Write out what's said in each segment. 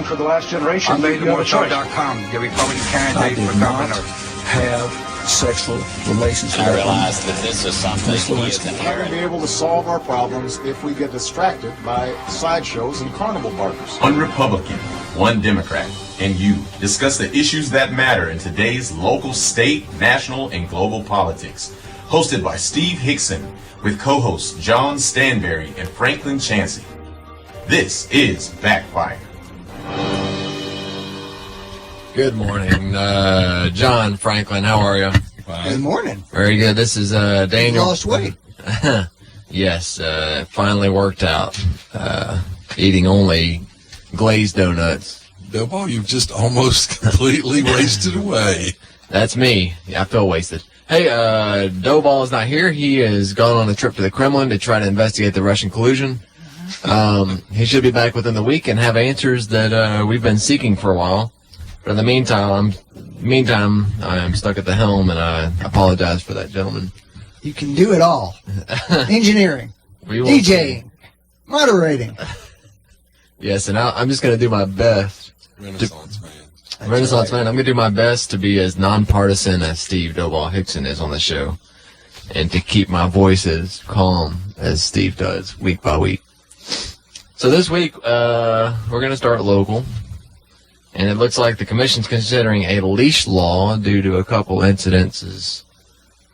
for the last generation. I made you have a choice. the Republican I candidate did for not governor. have sexual relations with I that realized that this is something Miss he is Lewinsky. We're going to inherent. be able to solve our problems if we get distracted by sideshows and carnival barkers. One Republican, one Democrat, and you discuss the issues that matter in today's local, state, national, and global politics. Hosted by Steve Hickson with co-hosts John Stanberry and Franklin Chansey. This is Backfire. Good morning, John, Franklin. How are you? Good morning. Very good. This is Daniel. You lost weight. Yes, finally worked out. Eating only glazed donuts. Doughball, you've just almost completely wasted away. That's me. Yeah, I feel wasted. Hey, Doughball is not here. He has gone on a trip to the Kremlin to try to investigate the Russian collusion. He should be back within the week and have answers that we've been seeking for a while. But in the meantime, I'm stuck at the helm, and I apologize for that, gentlemen. You can do it all. Engineering, We will DJing, moderating. Yes, and I'm just going to do my best. Renaissance man. Renaissance man, I'm going to do my best to be as nonpartisan as Steve Doughball Hickson is on the show, and to keep my voice as calm as Steve does week by week. So this week, we're going to start local, and it looks like the commission's considering a leash law due to a couple incidences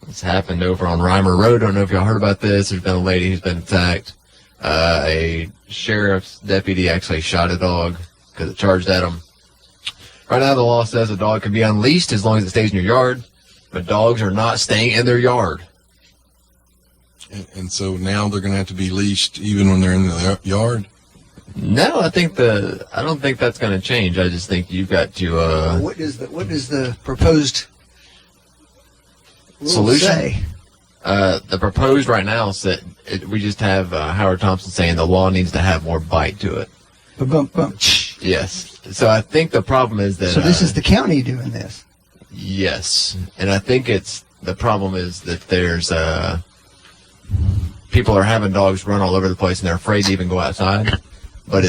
that's happened over on Reimer Road. I don't know if y'all heard about this. There's been a lady who's been attacked. A sheriff's deputy actually shot a dog because it charged at him. Right now, the law says a dog can be unleashed as long as it stays in your yard, but dogs are not staying in their yard. And so now they're going to have to be leashed even when they're in the yard? No, I don't think that's going to change. I just think you've got to What is the proposed rule solution. say? The proposed right now is that we just have Howard Thompson saying the law needs to have more bite to it. Bump, bump. Yes. So I think the problem is that. So this is the county doing this. Yes, and I think the problem is that there's people are having dogs run all over the place and they're afraid to even go outside. But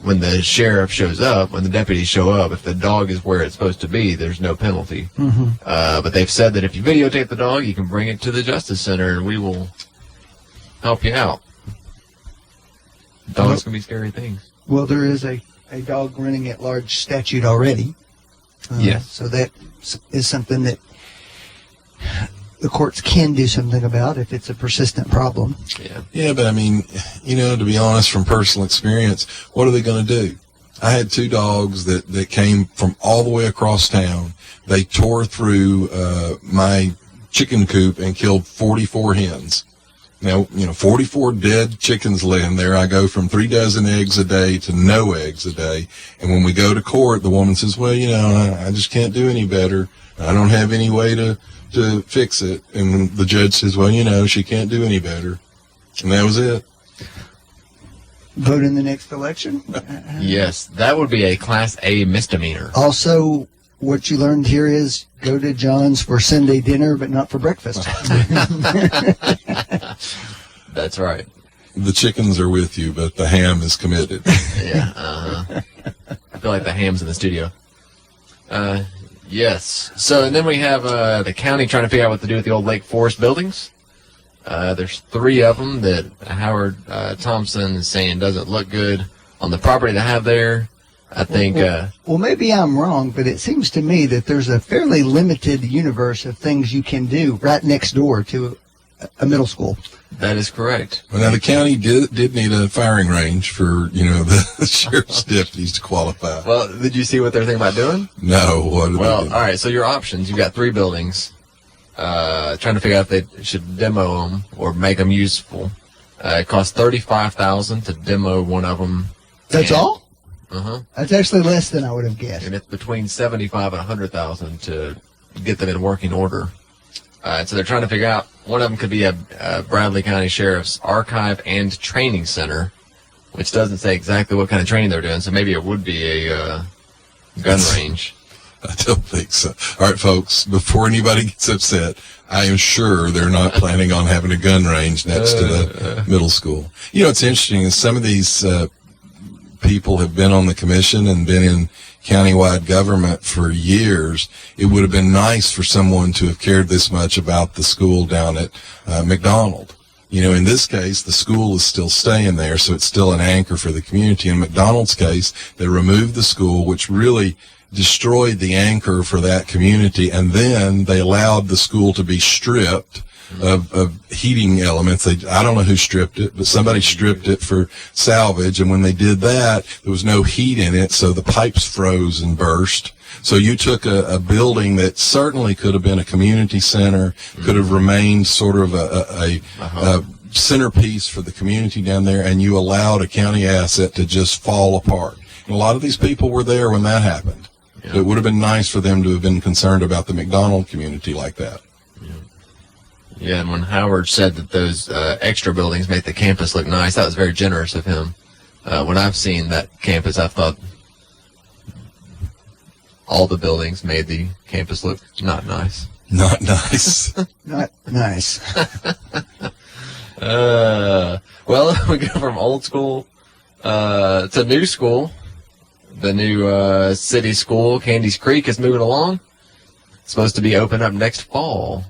when the sheriff shows up, when the deputies show up, if the dog is where it's supposed to be, there's no penalty. Mm-hmm. But they've said that if you videotape the dog, you can bring it to the Justice Center and we will help you out. Dogs can be scary things. Well, there is a dog running at large statute already. Yes. So that is something that the courts can do something about if it's a persistent problem. Yeah. Yeah, but I mean, to be honest, from personal experience, what are they going to do? I had two dogs that came from all the way across town. They tore through my chicken coop and killed 44 hens. Now, 44 dead chickens laying there. I go from 3 dozen eggs a day to no eggs a day. And when we go to court, the woman says, well, I just can't do any better. I don't have any way to fix it. And the judge says, well, she can't do any better. And that was it. Vote in the next election? Yes, that would be a Class A misdemeanor. Also, what you learned here is go to John's for Sunday dinner, but not for breakfast. That's right. The chickens are with you, but the ham is committed. Yeah. I feel like the ham's in the studio. Yes. So, and then we have the county trying to figure out what to do with the old Lake Forest buildings. There's 3 of them that Howard Thompson is saying doesn't look good on the property they have there. I think. Well, maybe I'm wrong, but it seems to me that there's a fairly limited universe of things you can do right next door to a middle school. That is correct. Well, now the county did need a firing range for the sheriff's deputies to qualify. Well, did you see what they're thinking about doing? No. What? Well, all right. So your options: you've got 3 buildings. Trying to figure out if they should demo them or make them useful. It costs $35,000 to demo one of them. That's all? Uh-huh. That's actually less than I would have guessed. And it's between $75,000 and $100,000 to get them in working order. So they're trying to figure out, one of them could be a Bradley County Sheriff's Archive and Training Center, which doesn't say exactly what kind of training they're doing, so maybe it would be a gun range. I don't think so. All right, folks, before anybody gets upset, I am sure they're not planning on having a gun range next to the middle school. It's interesting is some of these people have been on the commission and been in countywide government for years, it would have been nice for someone to have cared this much about the school down at McDonald. You know, in this case, the school is still staying there, so it's still an anchor for the community. In McDonald's case, they removed the school, which really destroyed the anchor for that community, and then they allowed the school to be stripped of heating elements. I don't know who stripped it, but somebody stripped it for salvage, and when they did that, there was no heat in it, so the pipes froze and burst. So you took a building that certainly could have been a community center, could have remained sort of a centerpiece for the community down there, and you allowed a county asset to just fall apart. And a lot of these people were there when that happened. Yeah. So it would have been nice for them to have been concerned about the McDonald community like that. Yeah, and when Howard said that those extra buildings make the campus look nice, that was very generous of him. When I've seen that campus, I thought all the buildings made the campus look not nice. Not nice. Not nice. Well, we go from old school to new school. The new city school, Candies Creek, is moving along. It's supposed to be open up next fall.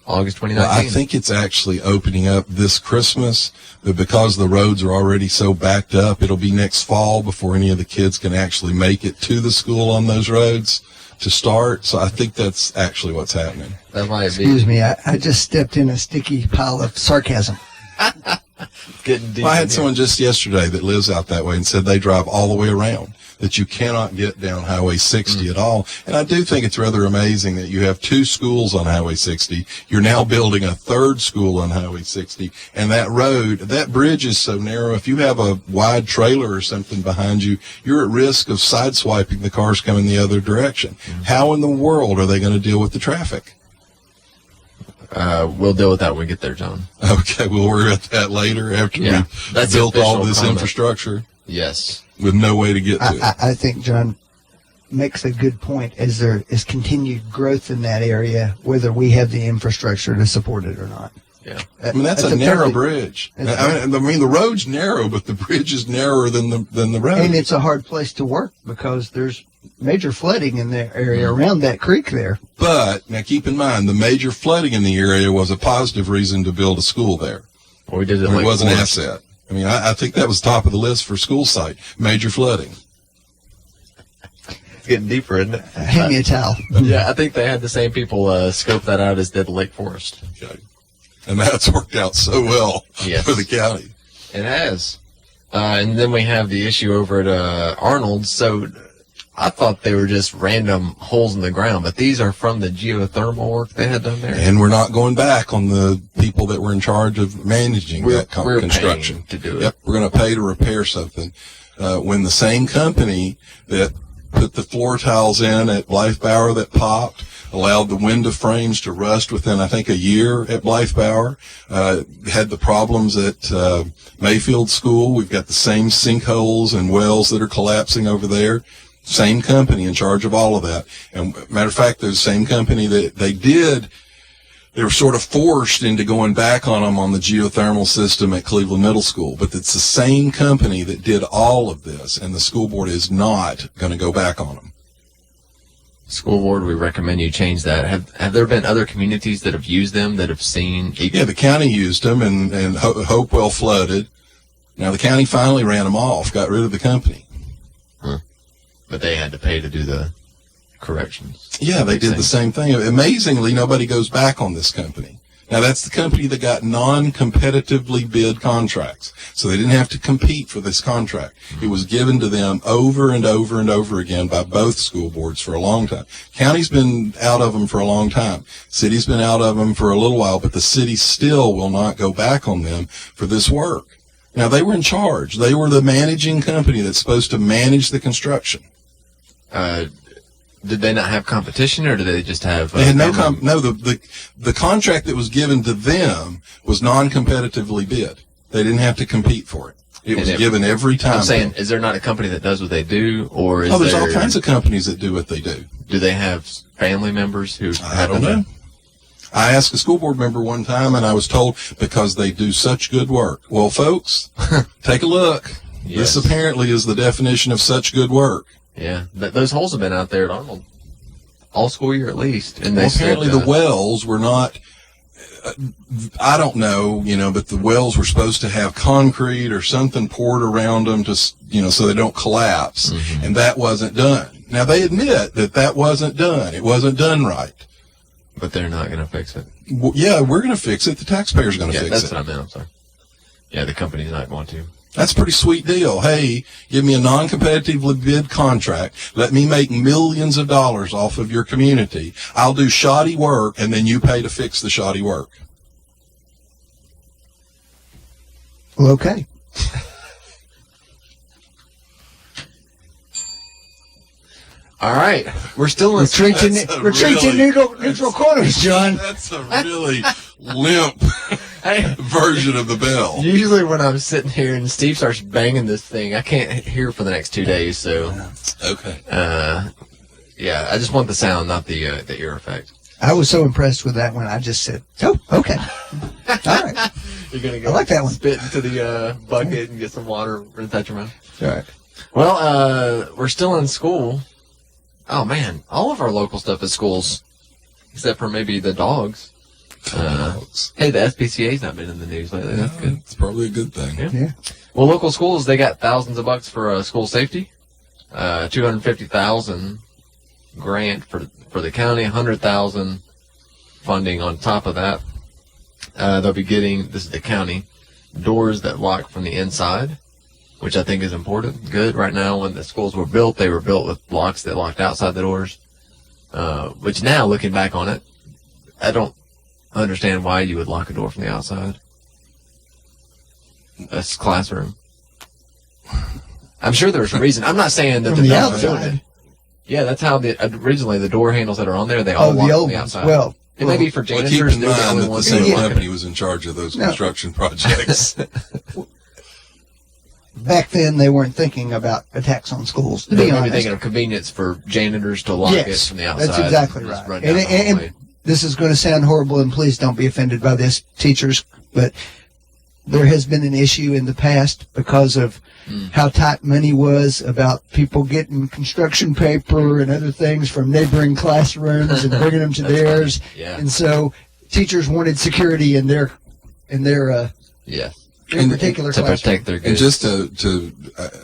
August 2019. Well, I think it's actually opening up this Christmas, but because the roads are already so backed up, it'll be next fall before any of the kids can actually make it to the school on those roads to start. So I think that's actually what's happening. That might Excuse me, I just stepped in a sticky pile of sarcasm. Getting deep. Well, I had someone just yesterday that lives out that way and said they drive all the way around, that you cannot get down Highway 60 at all. And I do think it's rather amazing that you have two schools on Highway 60. You're now building a third school on Highway 60. And that road, that bridge is so narrow. If you have a wide trailer or something behind you, you're at risk of sideswiping the cars coming the other direction. How in the world are they going to deal with the traffic? We'll deal with that when we get there, John. Okay, we'll worry about that later after we've built all this infrastructure. Yes. With no way to get to it. I think John makes a good point. As there is continued growth in that area, whether we have the infrastructure to support it or not. Yeah. I mean, that's a narrow bridge. I mean, the road's narrow, but the bridge is narrower than the road. And it's a hard place to work because there's major flooding in the area around that creek there. But now keep in mind, the major flooding in the area was a positive reason to build a school there. Well, we did it. It was an asset. I mean, I think that was top of the list for school site. Major flooding. It's getting deeper, isn't it? Hand me a towel. Yeah, I think they had the same people scope that out as did Lake Forest. Okay. And that's worked out so well for the county. It has. And then we have the issue over at Arnold. So I thought they were just random holes in the ground, but these are from the geothermal work they had done there. And we're not going back on the people that were in charge of managing that construction. To do it. Yep, we're going to pay to repair something. When the same company that put the floor tiles in at Blythe-Bower that popped, allowed the window frames to rust within, I think, a year at Blythe-Bower, had the problems at Mayfield School. We've got the same sinkholes and wells that are collapsing over there. Same company in charge of all of that. And matter of fact, the same company that they were sort of forced into going back on them on the geothermal system at Cleveland Middle School. But it's the same company that did all of this, and the school board is not going to go back on them. School board, we recommend you change that. Have there been other communities that have used them that have seen? Yeah, the county used them, and Hopewell flooded. Now the county finally ran them off, got rid of the company. But they had to pay to do the corrections. Yeah, they did the same thing. Amazingly, nobody goes back on this company. Now, that's the company that got non-competitively bid contracts. So they didn't have to compete for this contract. It was given to them over and over and over again by both school boards for a long time. County's been out of them for a long time. City's been out of them for a little while, but the city still will not go back on them for this work. Now, they were in charge. They were the managing company that's supposed to manage the construction. Did they not have competition, or did they just have? They had the contract that was given to them was non-competitively bid. They didn't have to compete for it. It was given every time. I'm saying, is there not a company that does what they do, or is there's all kinds of companies that do what they do. Do they have family members who? I don't know. I asked a school board member one time, and I was told because they do such good work. Well, folks, take a look. Yes. This apparently is the definition of such good work. Yeah, those holes have been out there at Arnold all school year at least. And Well, they apparently said, the wells were not, I don't know, but the wells were supposed to have concrete or something poured around them to, so they don't collapse. Mm-hmm. And that wasn't done. Now, they admit that wasn't done. It wasn't done right. but they're not going to fix it. Well, yeah, we're going to fix it. The taxpayer's going to fix That's it. what I meant. I'm sorry. Yeah, the company's not going to. That's a pretty sweet deal. Hey, give me a non-competitively bid contract. Let me make millions of dollars off of your community. I'll do shoddy work, and then you pay to fix the shoddy work. Well, okay. All right. We're still in Retreat neutral corners, John. That's a really limp version of the bell. Usually when I'm sitting here and Steve starts banging this thing, I can't hear for the next 2 days. So, Okay. yeah, I just want the sound, not the ear effect. I was so impressed with that one. I just said, "Oh, okay, all right." You're gonna go I like that one. spit into the bucket and get some water, rinse out your mouth. All right. Well, we're still in school. Oh man, all of our local stuff is schools, except for maybe the dogs. Hey, the SPCA's not been in the news lately. That's good. It's probably a good thing. Yeah. Well, local schools, they got thousands of bucks for school safety. $250,000 grant for the county, $100,000 funding on top of that. They'll be getting, this is the county, doors that lock from the inside, which I think is important. Good. Right now, when the schools were built, they were built with locks that locked outside the doors. Which now, looking back on it, I don't understand why you would lock a door from the outside. That's classroom. I'm sure there's a reason. I'm not saying that From the they're not doing outside. it. Yeah, that's how originally the door handles that are on there, they all Oh, lock the from old the ones. outside. Well, it may be for Well, keep janitors. in They're the mind only that the ones same that lock company it. was in charge of those No. construction projects. back then they weren't thinking about attacks on schools. To They be may be honest, thinking of convenience for janitors to lock it yes, from the outside. that's exactly and just right. run down the And hallway. this is going to sound horrible, and please don't be offended by this, teachers, but there has been an issue in the past because of how tight money was about people getting construction paper and other things from neighboring classrooms and bringing them to theirs. Yeah. And so teachers wanted security in their Yeah. particular To classroom. protect their And goods. just to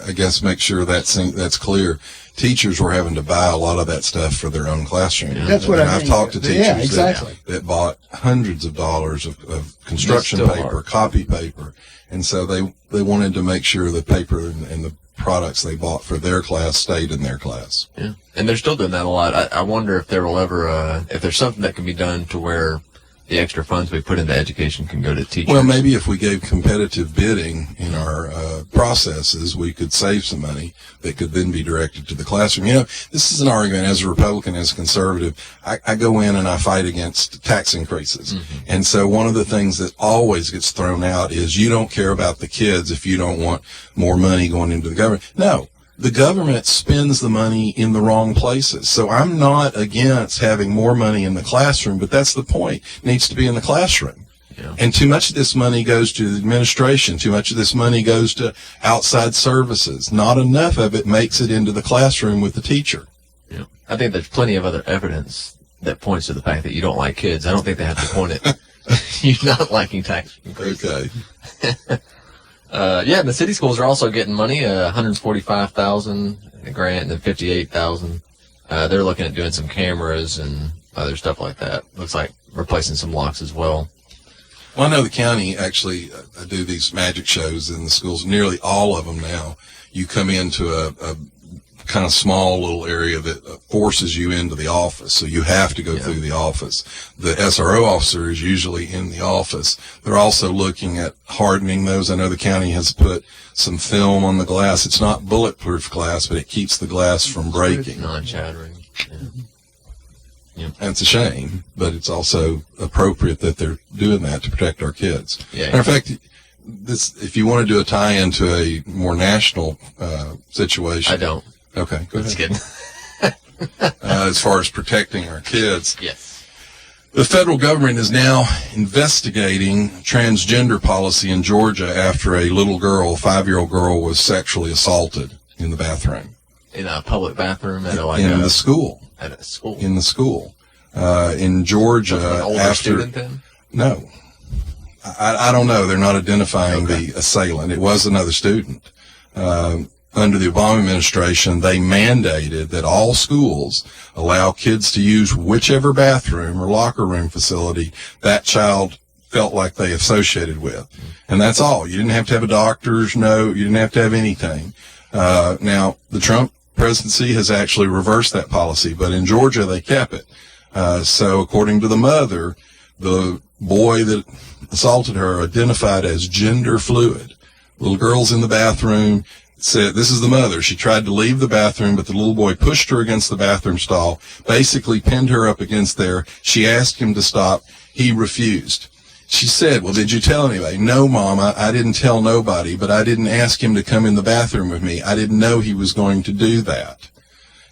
I guess, make sure that's clear, teachers were having to buy a lot of that stuff for their own classroom. That's what And I I've mean. talked to teachers Yeah, exactly. that bought hundreds of dollars of construction They still paper, are. copy paper, and so they wanted to make sure the paper and the products they bought for their class stayed in their class. Yeah. And they're still doing that a lot. I wonder if there will ever, if there's something that can be done to where the extra funds we put into education can go to teachers. Well, maybe if we gave competitive bidding in our processes, we could save some money that could then be directed to the classroom. This is an argument as a Republican, as a conservative. I go in and I fight against tax increases. And so one of the things that always gets thrown out is you don't care about the kids if you don't want more money going into the government. No. The government spends the money in the wrong places. So I'm not against having more money in the classroom, but that's the point. It needs to be in the classroom. Yeah. And too much of this money goes to the administration. Too much of this money goes to outside services. Not enough of it makes it into the classroom with the teacher. Yeah. I think there's plenty of other evidence that points to the fact that you don't like kids. I don't think they have to point it. You not liking tax increases. Okay. Yeah, and the city schools are also getting money, $145,000 grant and then $58,000. They're looking at doing some cameras and other stuff like that. Looks like replacing some locks as well. Well, I know the county actually do these magic shows in the schools. Nearly all of them now. You come into a kind of small little area that forces you into the office, so you have to go through the office. The SRO officer is usually in the office. They're also looking at hardening those. I know the county has put some film on the glass. It's not bulletproof glass, but it keeps the glass from breaking. Non-shattering. Yeah. And it's a shame, but it's also appropriate that they're doing that to protect our kids. Yeah. Matter of fact, if you want to do a tie-in to a more national situation. I don't. Okay, go Just ahead. kidding. As far as protecting our kids, Yes. The federal government is now investigating transgender policy in Georgia after a little girl, 5-year-old girl, was sexually assaulted in the bathroom. In a public bathroom at the school. At a school. In the school. In Georgia, an older student then? No. I don't know. They're not identifying the assailant. It was another student. Under the Obama administration, they mandated that all schools allow kids to use whichever bathroom or locker room facility that child felt like they associated with. And that's all. You didn't have to have a doctor's note. You didn't have to have anything. Now, the Trump presidency has actually reversed that policy, but in Georgia, they kept it. So according to the mother, the boy that assaulted her identified as gender fluid. Little girl's in the bathroom. Said, this is the mother. She tried to leave the bathroom, but the little boy pushed her against the bathroom stall, basically pinned her up against there. She asked him to stop. He refused. She said, well, did you tell anybody? No, Mama, I didn't tell nobody, but I didn't ask him to come in the bathroom with me. I didn't know he was going to do that.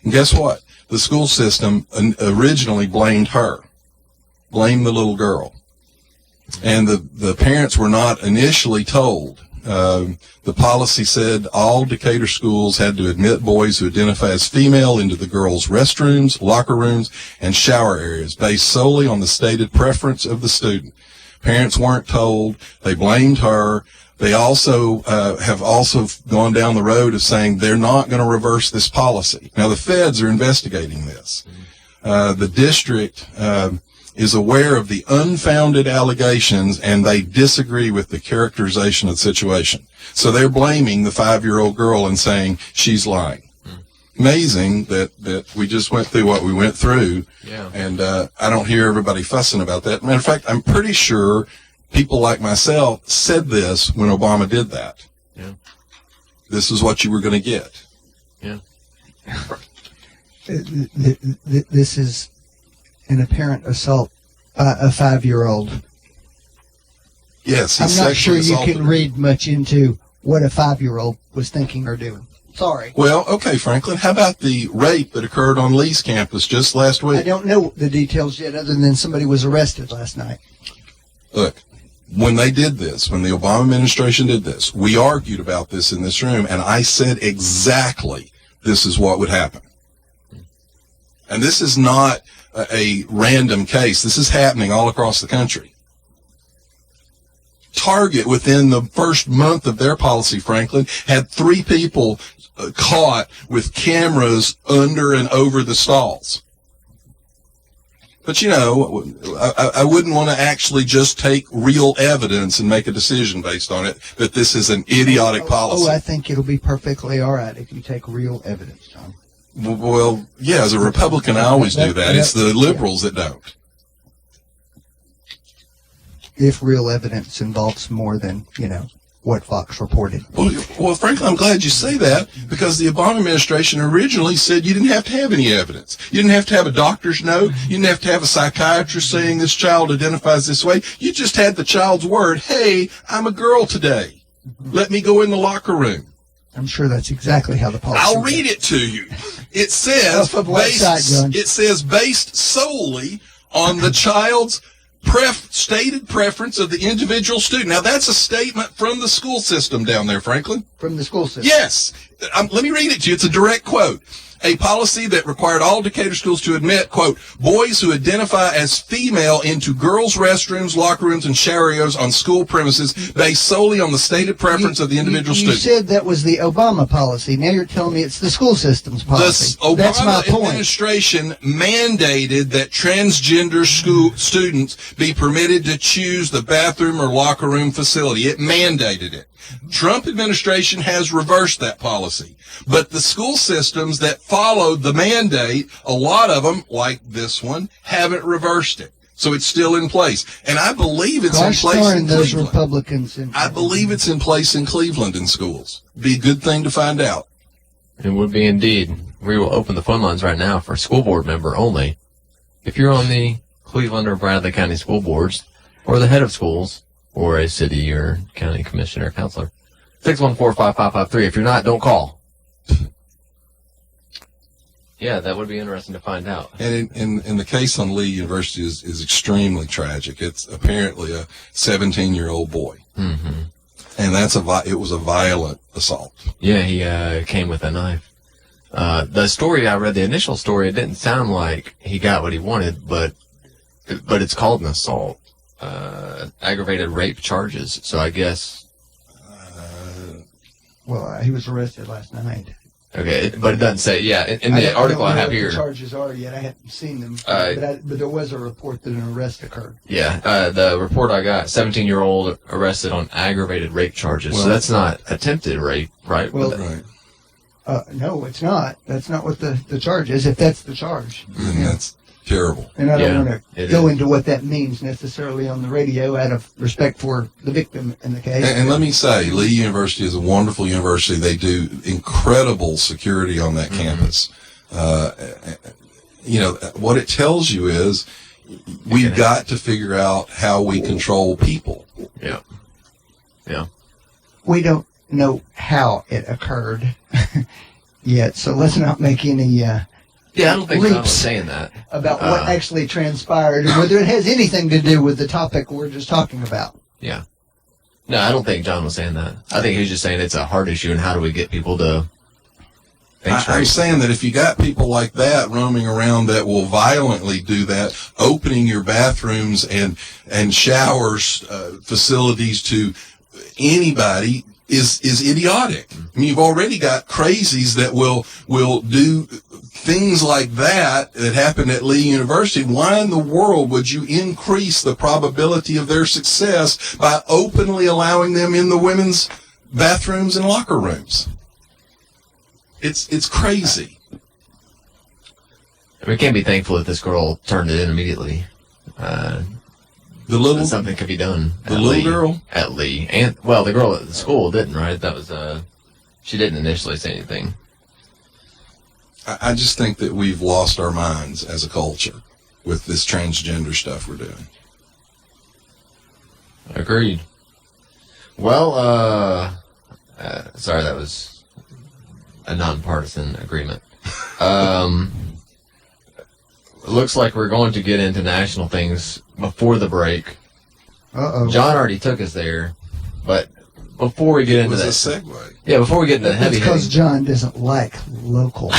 And guess what? The school system originally blamed her, blamed the little girl. And the parents were not initially told. The policy said all Decatur schools had to admit boys who identify as female into the girls' restrooms, locker rooms, and shower areas based solely on the stated preference of the student. Parents weren't told. They blamed her. They also have also gone down the road of saying they're not going to reverse this policy. Now, the feds are investigating this. The district is aware of the unfounded allegations, and they disagree with the characterization of the situation. So they're blaming the 5-year-old girl and saying she's lying. Amazing that we just went through what we went through, and I don't hear everybody fussing about that. Matter of fact, I'm pretty sure people like myself said this when Obama did that. Yeah. This is what you were going to get. Yeah. This is an apparent assault by a 5-year-old. Yes, he I'm not sure sexually you assaulted can her. read much into what a 5-year-old was thinking or doing. Sorry. Well, okay, Franklin, how about the rape that occurred on Lee's campus just last week? I don't know the details yet, other than somebody was arrested last night. Look, when they did this, when the Obama administration did this, we argued about this in this room, and I said exactly this is what would happen. And this is not a random case. This is happening all across the country. Target, within the first month of their policy, Franklin, had 3 people caught with cameras under and over the stalls. But, you know, I wouldn't want to actually just take real evidence and make a decision based on it, that this is an idiotic policy. Oh, I think it'll be perfectly all right if you take real evidence, Tom. Well, yeah, as a Republican, I always do that. It's the liberals that don't. If real evidence involves more than, what Fox reported. Well, frankly, I'm glad you say that, because the Obama administration originally said you didn't have to have any evidence. You didn't have to have a doctor's note. You didn't have to have a psychiatrist saying this child identifies this way. You just had the child's word, hey, I'm a girl today. Let me go in the locker room. I'm sure that's exactly how the policy I'll read it to you. It says, Off the website, Gun. it says based solely on the child's stated preference of the individual student. Now, that's a statement from the school system down there, Franklin. From the school system. Yes. Let me read it to you. It's a direct quote. A policy that required all Decatur schools to admit, quote, boys who identify as female into girls' restrooms, locker rooms, and shower areas on school premises based solely on the stated preference of the individual You student. said that was the Obama policy. Now you're telling me it's the school system's policy. The Obama That's my point. administration mandated that transgender school students be permitted to choose the bathroom or locker room facility. It mandated it. Trump administration has reversed that policy. But the school systems that followed the mandate, a lot of them, like this one, haven't reversed it. So it's still in place. And I believe it's in place in those Cleveland. Republicans. I believe it's in place in Cleveland in schools. Be a good thing to find out. It would be indeed. We will open the phone lines right now for school board member only. If you're on the Cleveland or Bradley County school boards, or the head of schools, or a city or county commissioner or counselor, 614-5553. If you're not, don't call. Yeah, that would be interesting to find out. And in the case on Lee University is extremely tragic. It's apparently a 17-year-old boy. Mm-hmm. And it was a violent assault. Yeah, he came with a knife. The story I read, the initial story, it didn't sound like he got what he wanted, but it's called an assault. Aggravated rape charges. So I guess. Well, he was arrested last night. Okay, but it doesn't say. Yeah, in the article I have what here. the charges are yet. I haven't seen them, but there was a report that an arrest occurred. Yeah, the report I got: 17-year-old arrested on aggravated rape charges. Well, so that's not attempted rape, right? Well, Right. No, it's not. That's not what the charge is. If that's the charge, And that's terrible. and I don't want to it go is. into what that means necessarily on the radio, out of respect for the victim in the case. And let me say, Lee University is a wonderful university. They do incredible security on that campus. What it tells you is we've got to figure out how we control people. Yeah. Yeah. We don't know how it occurred yet, so let's not make any Yeah, I don't think John was leaps saying that. about what actually transpired and whether it has anything to do with the topic we're just talking about. Yeah. No, I don't think John was saying that. I think he was just saying it's a hard issue and how do we get people to think I'm straight. saying that if you got people like that roaming around that will violently do that, opening your bathrooms and showers facilities to anybody is idiotic. I mean, you've already got crazies that will do things like that happened at Lee University. Why in the world would you increase the probability of their success by openly allowing them in the women's bathrooms and locker rooms? It's crazy. We can't be thankful that this girl turned it in immediately. Something could be done. The little girl? At Lee. And, well, the girl at the school didn't, right? That was, she didn't initially say anything. I just think that we've lost our minds as a culture with this transgender stuff we're doing. Agreed. Well, sorry, that was a nonpartisan agreement. Looks like we're going to get into national things before the break. Uh-oh. John already took us there, but before we get into It that, was a segue. yeah, before we get into the It's heavy because hitting, John doesn't like local.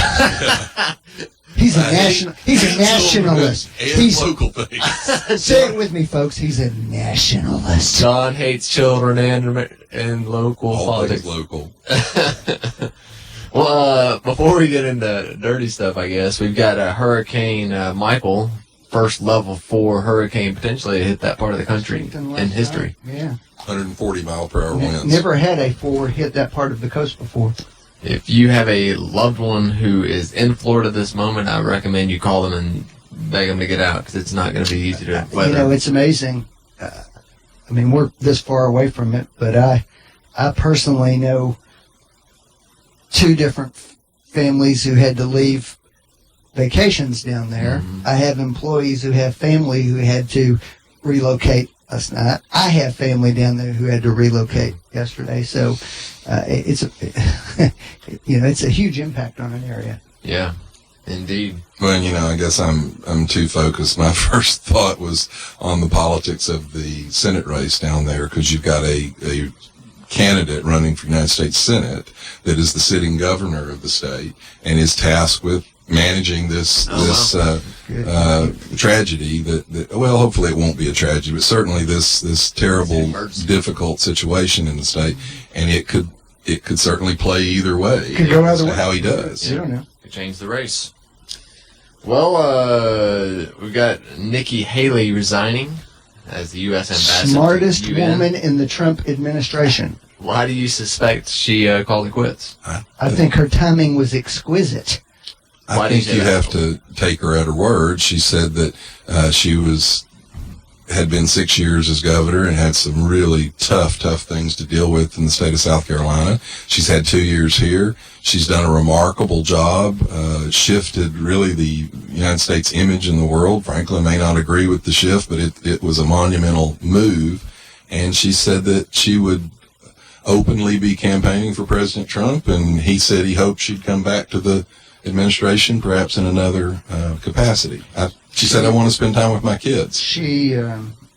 He's a nationalist. And local things. Say it with me, folks. He's a nationalist. John hates children and local All politics. things local. Well, before we get into dirty stuff, I guess we've got a Hurricane Michael, first level 4 hurricane potentially to hit that part of the country in history. Yeah. 140 mile per hour winds. Never had a 4 hit that part of the coast before. If you have a loved one who is in Florida this moment, I recommend you call them and beg them to get out because it's not going to be easy to weather. You know, it's amazing. I mean, we're this far away from it, but I personally know 2 different families who had to leave vacations down there. Mm-hmm. I have employees who have family who had to relocate last night. I have family down there who had to relocate yesterday. So it's a huge impact on an area. Yeah, indeed. Well, I guess I'm too focused. My first thought was on the politics of the Senate race down there because you've got a candidate running for United States Senate that is the sitting governor of the state and is tasked with managing this tragedy that well, hopefully it won't be a tragedy, but certainly this terrible, difficult situation in the state, and it could certainly play either way. Could go either way. How he does. You don't know. Could change the race. Well, we've got Nikki Haley resigning as the U.S. ambassador. Smartest to the UN. woman in the Trump administration. Why do you suspect she called it quits? I think her timing was exquisite. Why I do you think say you that? have to take her at her word. She said that she had been 6 years as governor and had some really tough things to deal with in the state of South Carolina. She's had 2 years here. She's done a remarkable job, shifted really the United States image in the world. Frankly, I may not agree with the shift, but it was a monumental move. And she said that she would openly be campaigning for President Trump, and he said he hoped she'd come back to the administration, perhaps in another capacity. She said, I want to spend time with my kids.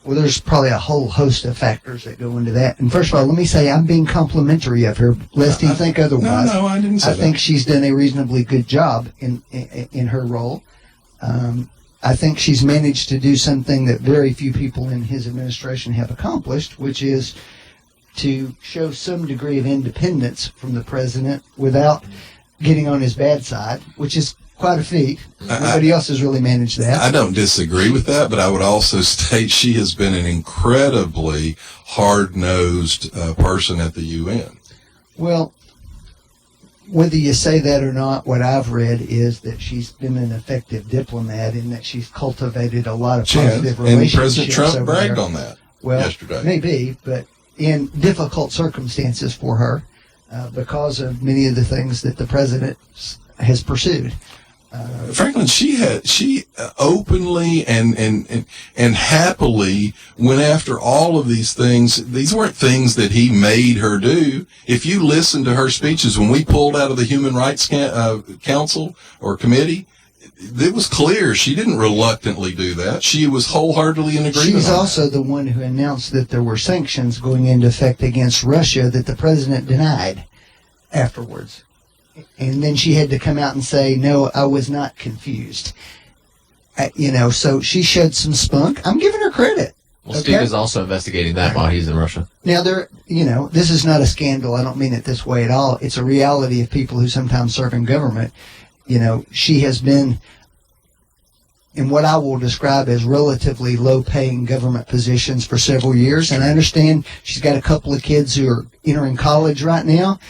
Well, there's probably a whole host of factors that go into that. And first of all, let me say I'm being complimentary of her, lest you think otherwise. No, I didn't say that. I think she's done a reasonably good job in her role. I think she's managed to do something that very few people in his administration have accomplished, which is to show some degree of independence from the president without getting on his bad side, which is quite a feat. Nobody else has really managed that. I don't disagree with that, but I would also state she has been an incredibly hard-nosed person at the UN. Well, whether you say that or not, what I've read is that she's been an effective diplomat in that she's cultivated a lot of positive relationships. And President Trump bragged there. on that yesterday. Maybe, but in difficult circumstances for her because of many of the things that the president has pursued. Franklin, she openly and happily went after all of these things. These weren't things that he made her do. If you listen to her speeches when we pulled out of the Human Rights Council or committee, it was clear she didn't reluctantly do that. She was wholeheartedly in agreement. She's also the one who announced that there were sanctions going into effect against Russia that the president denied afterwards. And then she had to come out and say, no, I was not confused. So she showed some spunk. I'm giving her credit. Well, Steve is also investigating that while he's in Russia. Now, this is not a scandal. I don't mean it this way at all. It's a reality of people who sometimes serve in government. She has been in what I will describe as relatively low-paying government positions for several years. And I understand she's got a couple of kids who are entering college right now.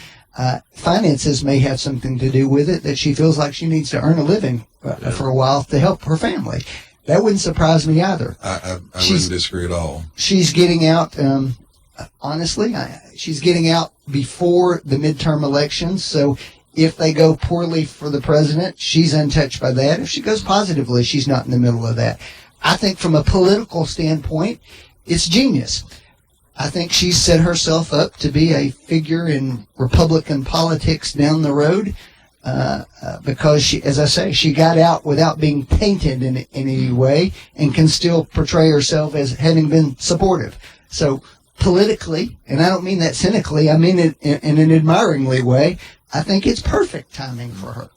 Finances may have something to do with it, that she feels like she needs to earn a living for a while to help her family. That wouldn't surprise me either. I wouldn't disagree at all. She's getting out, honestly, she's getting out before the midterm elections. So if they go poorly for the president, she's untouched by that. If she goes positively, she's not in the middle of that. I think from a political standpoint, it's genius. I think she's set herself up to be a figure in Republican politics down the road because, she, as I say, she got out without being tainted in any way and can still portray herself as having been supportive. So politically, and I don't mean that cynically, I mean it in an admiringly way, I think it's perfect timing for her.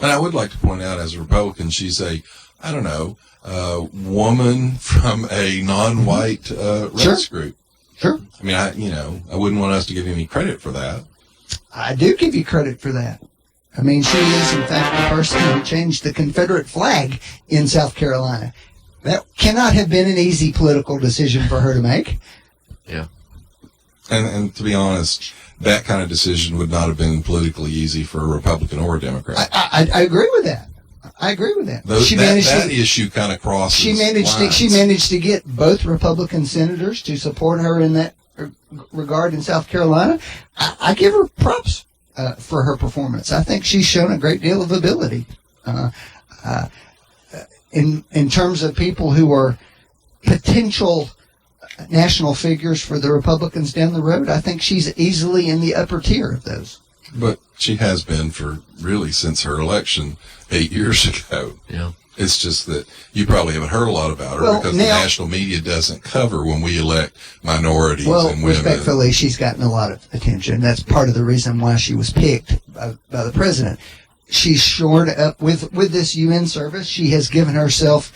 And I would like to point out, as a Republican, she's a, woman from a non-white race group. Sure. I mean, I wouldn't want us to give any credit for that. I do give you credit for that. I mean, she is, in fact, the person who changed the Confederate flag in South Carolina. That cannot have been an easy political decision for her to make. Yeah. And to be honest, that kind of decision would not have been politically easy for a Republican or a Democrat. I agree with that. I agree with that. That issue kind of crosses lines. She managed to get both Republican senators to support her in that regard in South Carolina. I give her props for her performance. I think she's shown a great deal of ability. In terms of people who are potential national figures for the Republicans down the road, I think she's easily in the upper tier of those. But she has been for really since her election 8 years ago. Yeah. It's just that you probably haven't heard a lot about her because the national media doesn't cover when we elect minorities and women. Respectfully, she's gotten a lot of attention. That's part of the reason why she was picked by the president. She's shored up with this UN service. She has given herself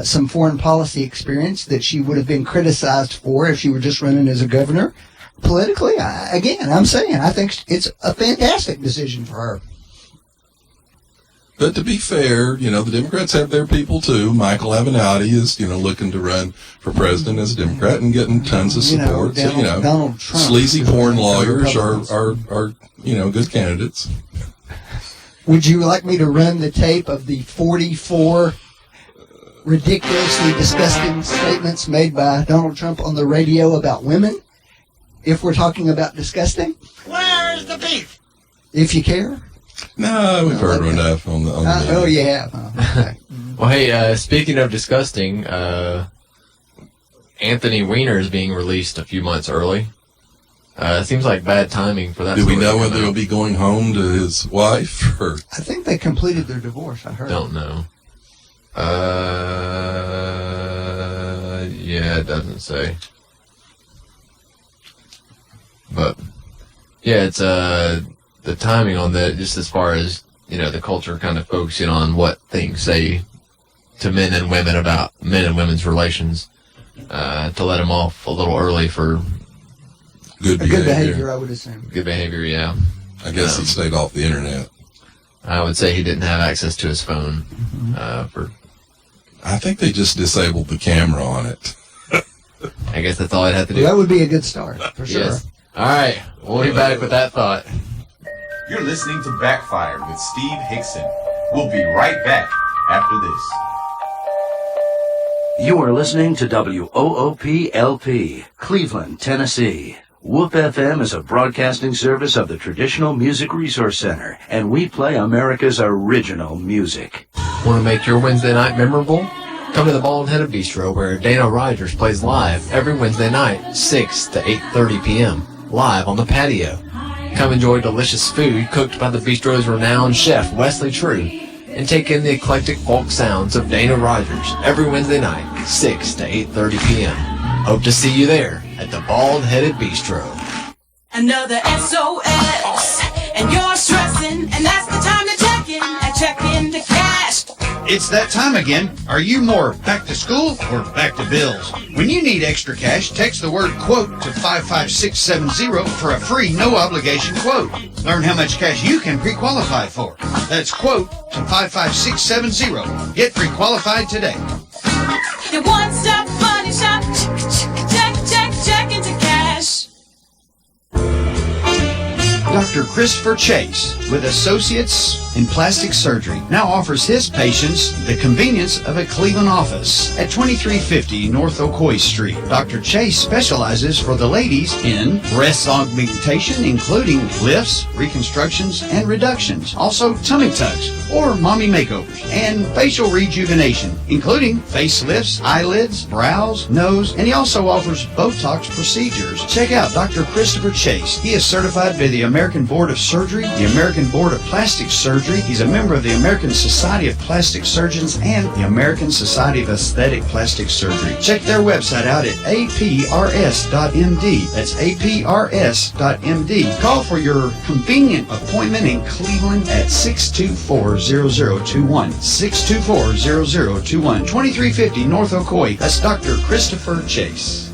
some foreign policy experience that she would have been criticized for if she were just running as a governor. Politically, I'm saying I think it's a fantastic decision for her. But to be fair, the Democrats have their people too. Michael Avenatti is, looking to run for president as a Democrat and getting tons of support. Donald Trump, sleazy porn lawyers are good candidates. Would you like me to run the tape of the 44 ridiculously disgusting statements made by Donald Trump on the radio about women? If we're talking about disgusting? Where's the beef? If you care. No, we've heard enough on the media. Oh, you have. Okay. Well, hey, speaking of disgusting, Anthony Weiner is being released a few months early. Seems like bad timing for that. Do we know whether whether he'll be going home to his wife or? I think they completed their divorce. I heard. Don't know. Yeah, it doesn't say. But yeah, it's the timing on that, just as far as, you know, the culture kind of focusing on what things say to men and women about men and women's relations, to let them off a little early for Good behavior. I would assume. good behavior. Yeah, I guess he stayed off the internet. I would say he didn't have access to his phone for. I think they just disabled the camera on it. I guess that's all I'd have to do. That would be a good start for sure. Yes. All right, we'll be back with that thought. You're listening to Backfire with Steve Hickson. We'll be right back after this. You are listening to WOOP-LP, Cleveland, Tennessee. WOOP FM is a broadcasting service of the Traditional Music Resource Center, and we play America's original music. Want to make your Wednesday night memorable? Come to the Bald Headed Bistro, where Dana Rogers plays live every Wednesday night, 6 to 8:30 p.m., live on the patio. Come enjoy delicious food cooked by the bistro's renowned chef, Wesley True, and take in the eclectic folk sounds of Dana Rogers every Wednesday night, 6 to 8:30 p.m. Hope to see you there at the Bald Headed Bistro. Another SOS, and you're stressing, and that's the time to check in and check in the cash. It's that time again. Are you more back to school or back to bills? When you need extra cash, text the word QUOTE to 55670 for a free, no-obligation quote. Learn how much cash you can pre-qualify for. That's QUOTE to 55670. Get pre-qualified today. Your one-stop money shop, check into cash. Dr. Christopher Chase, with Associates in Plastic Surgery, now offers his patients the convenience of a Cleveland office at 2350 North Ocoee Street. Dr. Chase specializes for the ladies in breast augmentation, including lifts, reconstructions, and reductions. Also tummy tucks or mommy makeovers, and facial rejuvenation, including facelifts, eyelids, brows, nose, and he also offers Botox procedures. Check out Dr. Christopher Chase. He is certified by the American Board of Surgery, the American Board of Plastic Surgery. He's a member of the American Society of Plastic Surgeons and the American Society of Aesthetic Plastic Surgery. Check their website out at aprs.md. That's aprs.md. Call for your convenient appointment in Cleveland at 624-0021. 624-0021. 2350 North Ocoee. That's Dr. Christopher Chase.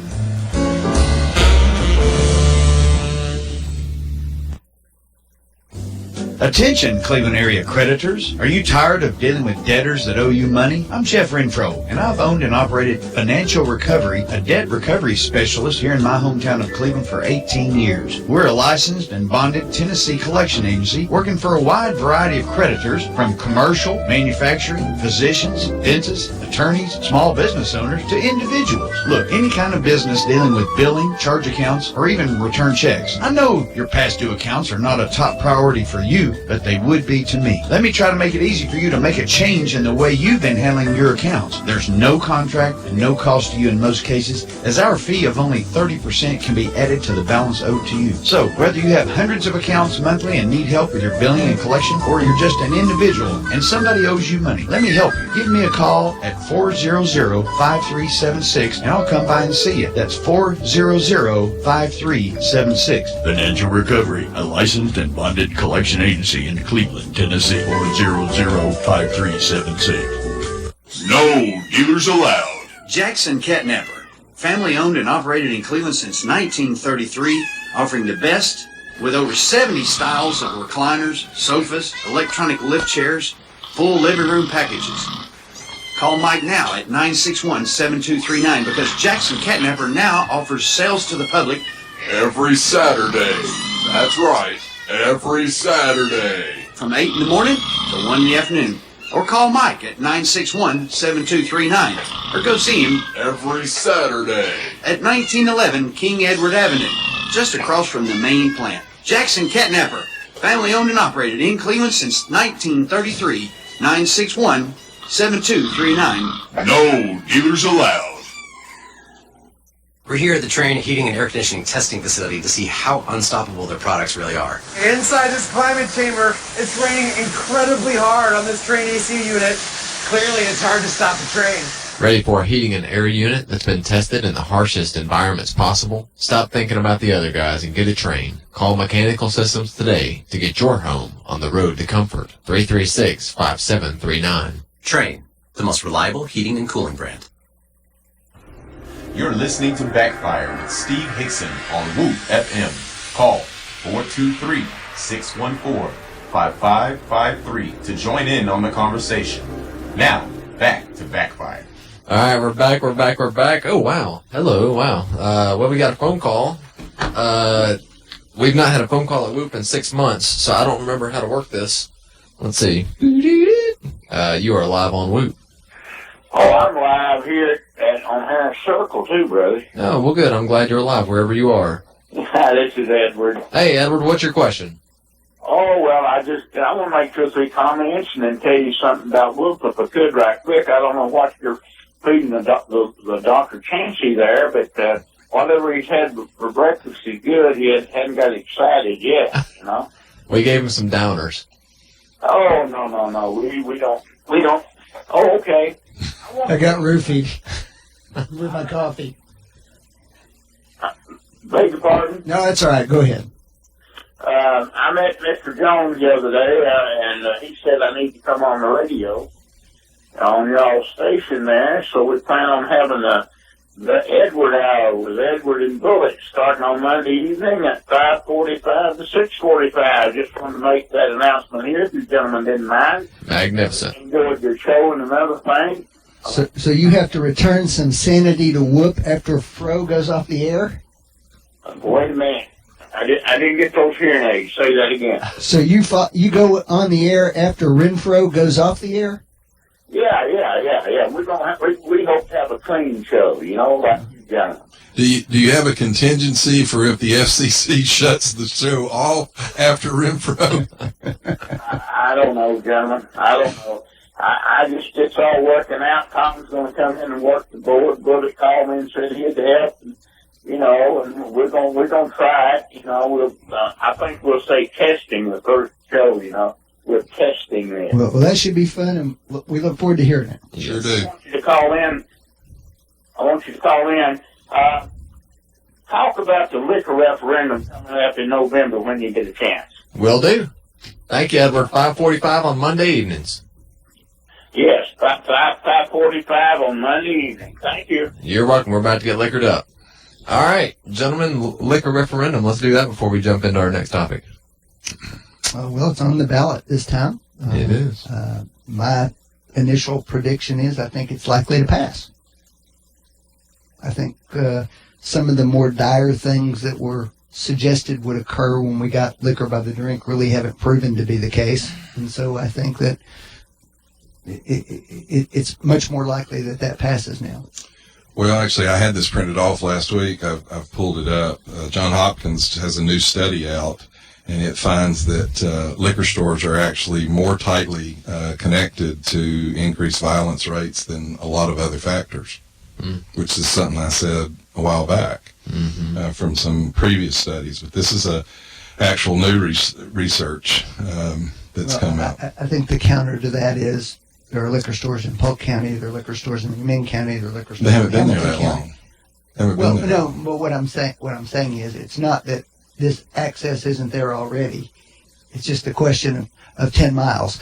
Attention, Cleveland area creditors. Are you tired of dealing with debtors that owe you money? I'm Jeff Renfro, and I've owned and operated Financial Recovery, a debt recovery specialist here in my hometown of Cleveland for 18 years. We're a licensed and bonded Tennessee collection agency working for a wide variety of creditors, from commercial, manufacturing, physicians, dentists, attorneys, small business owners, to individuals. Look, any kind of business dealing with billing, charge accounts, or even return checks. I know your past due accounts are not a top priority for you, but they would be to me. Let me try to make it easy for you to make a change in the way you've been handling your accounts. There's no contract and no cost to you in most cases, as our fee of only 30% can be added to the balance owed to you. So, whether you have hundreds of accounts monthly and need help with your billing and collection, or you're just an individual and somebody owes you money, let me help you. Give me a call at 400-5376 and I'll come by and see you. That's 400-5376. Financial Recovery, a licensed and bonded collection agency in Cleveland, Tennessee. 400-5376. No dealers allowed. Jackson Catnapper, family owned and operated in Cleveland since 1933, offering the best with over 70 styles of recliners, sofas, electronic lift chairs, full living room packages. Call Mike now at 961-7239 because Jackson Catnapper now offers sales to the public Every Saturday. That's right. Every Saturday. from 8 in the morning to 1 in the afternoon. Or call Mike at 961-7239. Or go see him Every Saturday. at 1911 King Edward Avenue, just across from the main plant. Jackson Catnapper, family owned and operated in Cleveland since 1933. 961-7239. No dealers allowed. We're here at the Train Heating and Air Conditioning Testing Facility to see how unstoppable their products really are. Inside this climate chamber, it's raining incredibly hard on this Train AC unit. Clearly, it's hard to stop the train. Ready for a heating and air unit that's been tested in the harshest environments possible? Stop thinking about the other guys and get a Train. Call Mechanical Systems today to get your home on the road to comfort. 336-5739. Train, the most reliable heating and cooling brand. You're listening to Backfire with Steve Hickson on Whoop FM. Call 423-614-5553 to join in on the conversation. Now, back to Backfire. All right, we're back. Oh, wow. Hello, wow. Well, we got a phone call. We've not had a phone call at Whoop in 6 months, so I don't remember how to work this. Let's see. You are live on Whoop. Oh, I'm live here on Harris Circle, too, brother. Oh, well, good. I'm glad you're live wherever you are. This is Edward. Hey, Edward, what's your question? Oh, well, I want to make 2 or 3 comments and then tell you something about Whoop if I could right quick. I don't know what you're feeding the Dr. Chancey there, but whatever he's had for breakfast is good. He hadn't got excited yet, you know? We gave him some downers. Oh, no. We don't. Oh, okay. I got roofied with my coffee. Beg your pardon? No, that's all right. Go ahead. I met Mr. Jones the other day, and he said I need to come on the radio on y'all's station there, so we plan on having the Edward Hour with Edward and Bullet starting on Monday evening at 5:45 to 6:45. Just wanted to make that announcement here, if you gentlemen didn't mind. Magnificent. Enjoyed your show and another thing. So you have to return some sanity to Whoop after Fro goes off the air? Wait a minute. I didn't get those hearing aids. Say that again. So you go on the air after Renfro goes off the air? Yeah. We hope to have a clean show, you know, like you gentlemen. Do you have a contingency for if the FCC shuts the show off after Renfro? I don't know, gentlemen. I don't know. It's all working out. Tom's going to come in and work the board. Bullet called me and said he'd help, and, you know, and we're going to try it. You know, I think we'll say testing the first show. You know, we're testing this. Well, that should be fun, and we look forward to hearing it. Sure do. I want you to call in. Talk about the liquor referendum coming up in November when you get a chance. Will do. Thank you, Edward. 5:45 on Monday evenings. Yes, 5:45 on Monday evening. Thank you. You're welcome. We're about to get liquored up. All right, gentlemen, liquor referendum. Let's do that before we jump into our next topic. Well, it's on the ballot this time. It is. My initial prediction is I think it's likely to pass. I think some of the more dire things that were suggested would occur when we got liquor by the drink really haven't proven to be the case. And so I think that it's much more likely that passes now. Well, actually, I had this printed off last week. I've pulled it up. John Hopkins has a new study out, and it finds that liquor stores are actually more tightly connected to increased violence rates than a lot of other factors, which is something I said a while back from some previous studies. But this is a actual new research that's come out. I think the counter to that is there are liquor stores in Polk County, there are liquor stores in McMinn County, there are liquor stores They haven't in been there Hamilton that County. long. Well, no, but what I'm saying is it's not that this access isn't there already. It's just a question of 10 miles.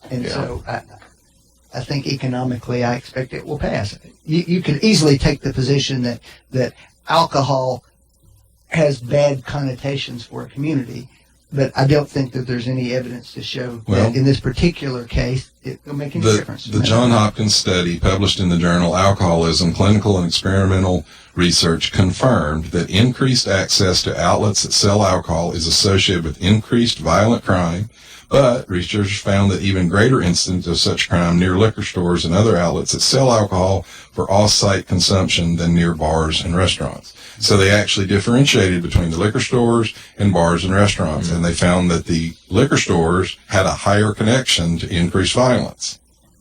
And so I think economically I expect it will pass. You could easily take the position that alcohol has bad connotations for a community, but I don't think that there's any evidence to show that in this particular case it will make any difference. The John Hopkins study published in the journal Alcoholism, Clinical and Experimental Research confirmed that increased access to outlets that sell alcohol is associated with increased violent crime, but researchers found that even greater incidence of such crime near liquor stores and other outlets that sell alcohol for off-site consumption than near bars and restaurants. So they actually differentiated between the liquor stores and bars and restaurants, and they found that the liquor stores had a higher connection to increased violence.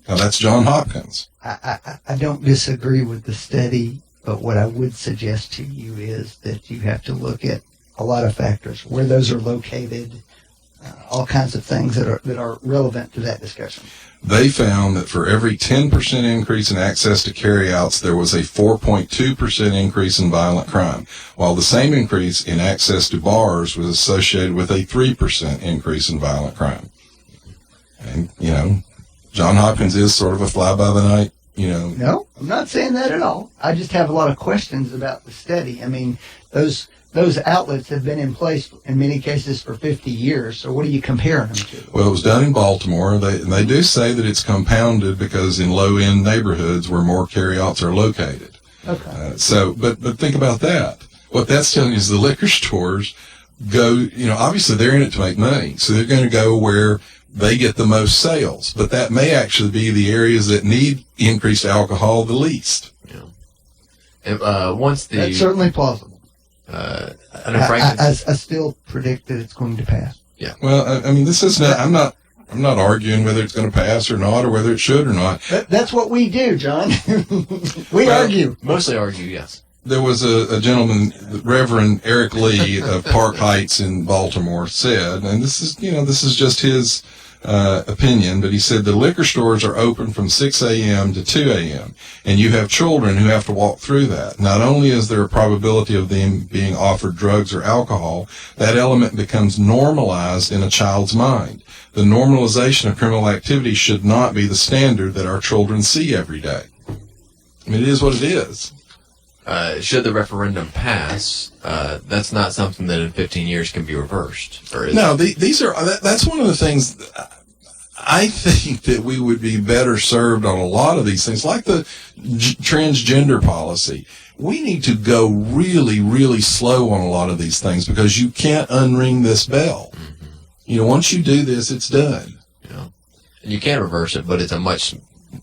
Now, that's John Hopkins. I don't disagree with the study But what I would suggest to you is that you have to look at a lot of factors, where those are located, all kinds of things that are relevant to that discussion. They found that for every 10% increase in access to carryouts, there was a 4.2% increase in violent crime, while the same increase in access to bars was associated with a 3% increase in violent crime. And, Johns Hopkins is sort of a fly-by-the-night, No, I'm not saying that at all. I just have a lot of questions about the study. I mean, those outlets have been in place in many cases for 50 years, so what are you comparing them to? Well, it was done in Baltimore. They do say that it's compounded because in low-end neighborhoods where more carryouts are located. Okay. But think about that. What that's telling you is the liquor stores go, obviously they're in it to make money, so they're going to go where they get the most sales. But that may actually be the areas that need increased alcohol the least. Yeah. And, that's certainly plausible. I still predict that it's going to pass. Yeah. Well, I mean, this is not. I'm not arguing whether it's going to pass or not, or whether it should or not. That's what we do, John. we argue. Mostly argue, yes. There was a gentleman, Reverend Eric Lee of Park Heights in Baltimore, said, and this is just his opinion, but he said the liquor stores are open from 6 a.m. to 2 a.m., and you have children who have to walk through that. Not only is there a probability of them being offered drugs or alcohol, that element becomes normalized in a child's mind. The normalization of criminal activity should not be the standard that our children see every day. I mean, it is what it is. Should the referendum pass, that's not something that in 15 years can be reversed. Or is no, that's one of the things. I think that we would be better served on a lot of these things, like the transgender policy. We need to go really, really slow on a lot of these things because you can't unring this bell. Mm-hmm. Once you do this, it's done. Yeah. And you can reverse it, but it's a much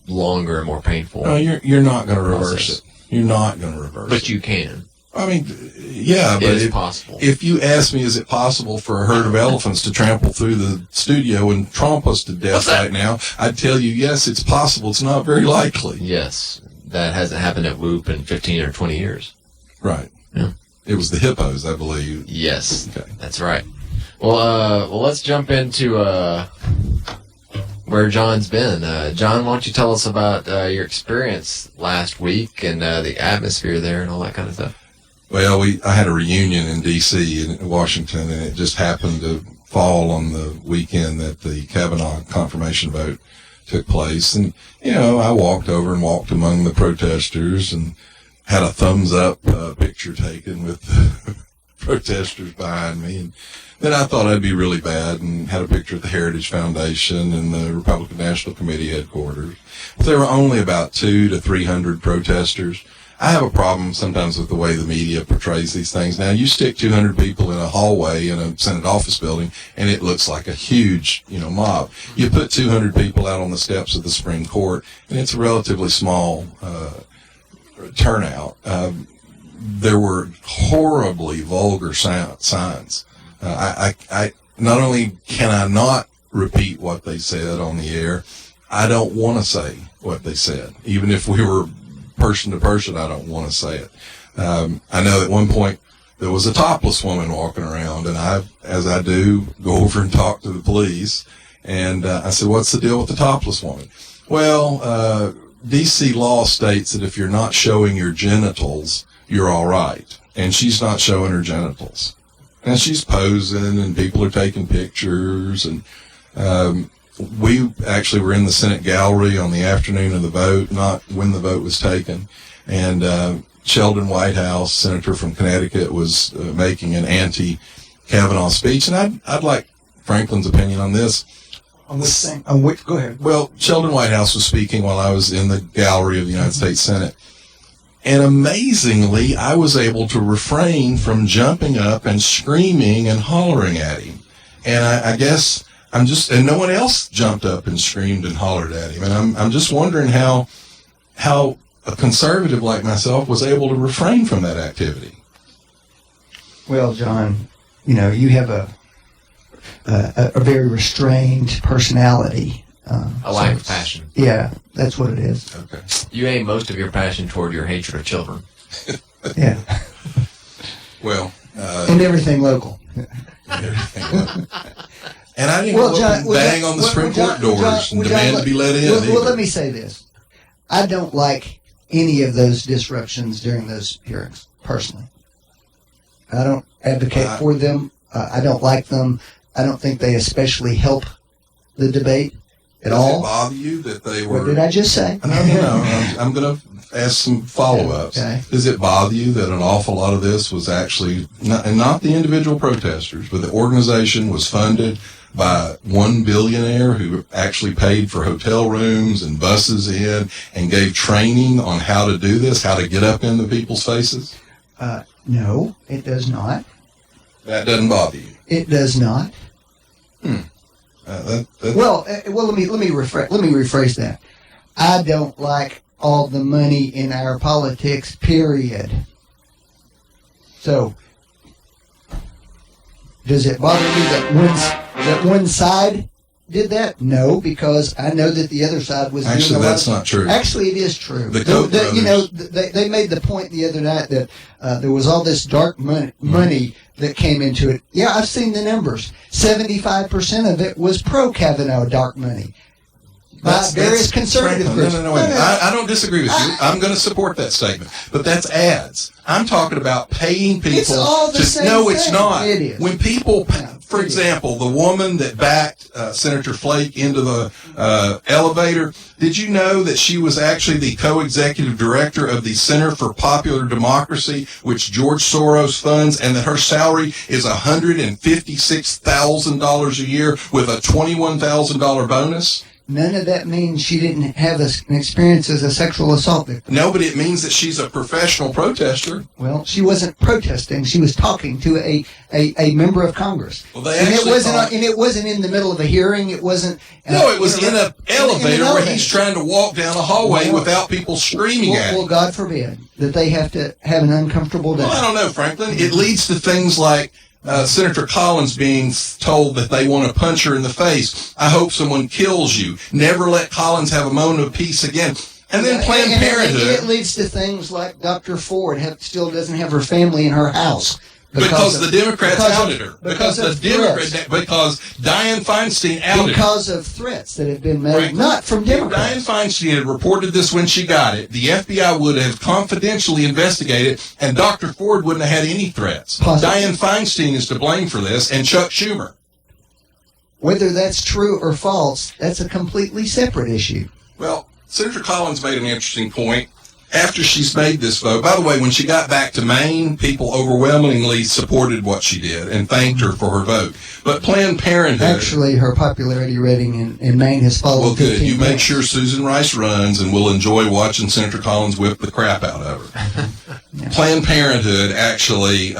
longer and more painful. No, you're not going to reverse it. You're not going to reverse it. But you can. I mean, yeah, but it's possible. If you ask me, is it possible for a herd of elephants to trample through the studio and tromp us to death right now, I'd tell you, yes, it's possible. It's not very likely. Yes. That hasn't happened at Whoop in 15 or 20 years. Right. Yeah. It was the hippos, I believe. Yes. Okay. That's right. Well, let's jump into where John's been. John, why don't you tell us about your experience last week and the atmosphere there and all that kind of stuff? Well, I had a reunion in D.C. in Washington, and it just happened to fall on the weekend that the Kavanaugh confirmation vote took place. And, I walked over and walked among the protesters and had a thumbs-up picture taken with the protesters behind me. And then I thought I'd be really bad and had a picture at the Heritage Foundation and the Republican National Committee headquarters. But there were only about 200 to 300 protesters. I have a problem sometimes with the way the media portrays these things. Now, you stick 200 people in a hallway in a Senate office building, and it looks like a huge, mob. You put 200 people out on the steps of the Supreme Court, and it's a relatively small turnout. There were horribly vulgar signs. I not only can I not repeat what they said on the air, I don't want to say what they said. Even if we were person to person, I don't want to say it. I know at one point there was a topless woman walking around, and I, as I do, go over and talk to the police. And I said, "What's the deal with the topless woman?" Well, D.C. law states that if you're not showing your genitals, you're all right. And she's not showing her genitals. And she's posing, and people are taking pictures. And we actually were in the Senate gallery on the afternoon of the vote, not when the vote was taken. And Sheldon Whitehouse, senator from Connecticut, was making an anti-Kavanaugh speech. And I'd like Franklin's opinion on this. On this thing? On which? Go ahead. Well, Sheldon Whitehouse was speaking while I was in the gallery of the United States Senate. And amazingly, I was able to refrain from jumping up and screaming and hollering at him. And I guess and no one else jumped up and screamed and hollered at him. And I'm just wondering how a conservative like myself was able to refrain from that activity. Well, John, you have a very restrained personality. A lack of passion. Yeah, that's what it is. Okay. You aim most of your passion toward your hatred of children. Yeah. Well, and everything local. Everything local. And I didn't go up and bang on the Supreme Court doors and demand to be let in. Well, let me say this. I don't like any of those disruptions during those hearings, personally. I don't advocate for them. I don't like them. I don't think they especially help the debate at all. Does it bother you that they were... What did I just say? No. I'm going to ask some follow-ups. Okay. Does it bother you that an awful lot of this was actually, not the individual protesters, but the organization was funded by one billionaire who actually paid for hotel rooms and buses in and gave training on how to do this, how to get up in the people's faces? No, it does not. That doesn't bother you? It does not. Well, let me rephrase that. I don't like all the money in our politics, period. So, does it bother me that one side did that? No, because I know that the other side was actually, doing that's not true. Actually, it is true. The Koch brothers. They made the point the other night that there was all this dark money that came into it. Yeah, I've seen the numbers. 75% of it was pro-Kavanaugh dark money. By various conservative groups. No, wait. I don't disagree with you. I'm going to support that statement. But that's ads. I'm talking about paying people. It's all the same No, thing. it's not. It is. When people, for example, the woman that backed Senator Flake into the elevator, did you know that she was actually the co-executive director of the Center for Popular Democracy, which George Soros funds, and that her salary is $156,000 a year with a $21,000 bonus? None of that means she didn't have an experience as a sexual assault victim. No, but it means that she's a professional protester. Well, she wasn't protesting. She was talking to a member of Congress. Well, they and actually it wasn't in the middle of a hearing. It wasn't. No, it was in an elevator where he's trying to walk down a hallway without people screaming at him. Well, God forbid that they have to have an uncomfortable day. Well, I don't know, Franklin. It leads to things like Senator Collins being told that they want to punch her in the face. I hope someone kills you. Never let Collins have a moment of peace again. And then Planned Parenthood. It leads to things like Dr. Ford still doesn't have her family in her house. Because the Democrats outed her. Because Dianne Feinstein outed her. Because of threats that have been made, not from Democrats. Dianne Feinstein had reported this when she got it. The FBI would have confidentially investigated, and Dr. Ford wouldn't have had any threats. Dianne Feinstein is to blame for this, and Chuck Schumer. Whether that's true or false, that's a completely separate issue. Well, Senator Collins made an interesting point. After she's made this vote, by the way, when she got back to Maine, people overwhelmingly supported what she did and thanked her for her vote. But Planned Parenthood... Actually, her popularity rating in Maine has fallen. Well, good. 15 You make sure Susan Rice runs, and we'll enjoy watching Senator Collins whip the crap out of her. Yeah. Planned Parenthood actually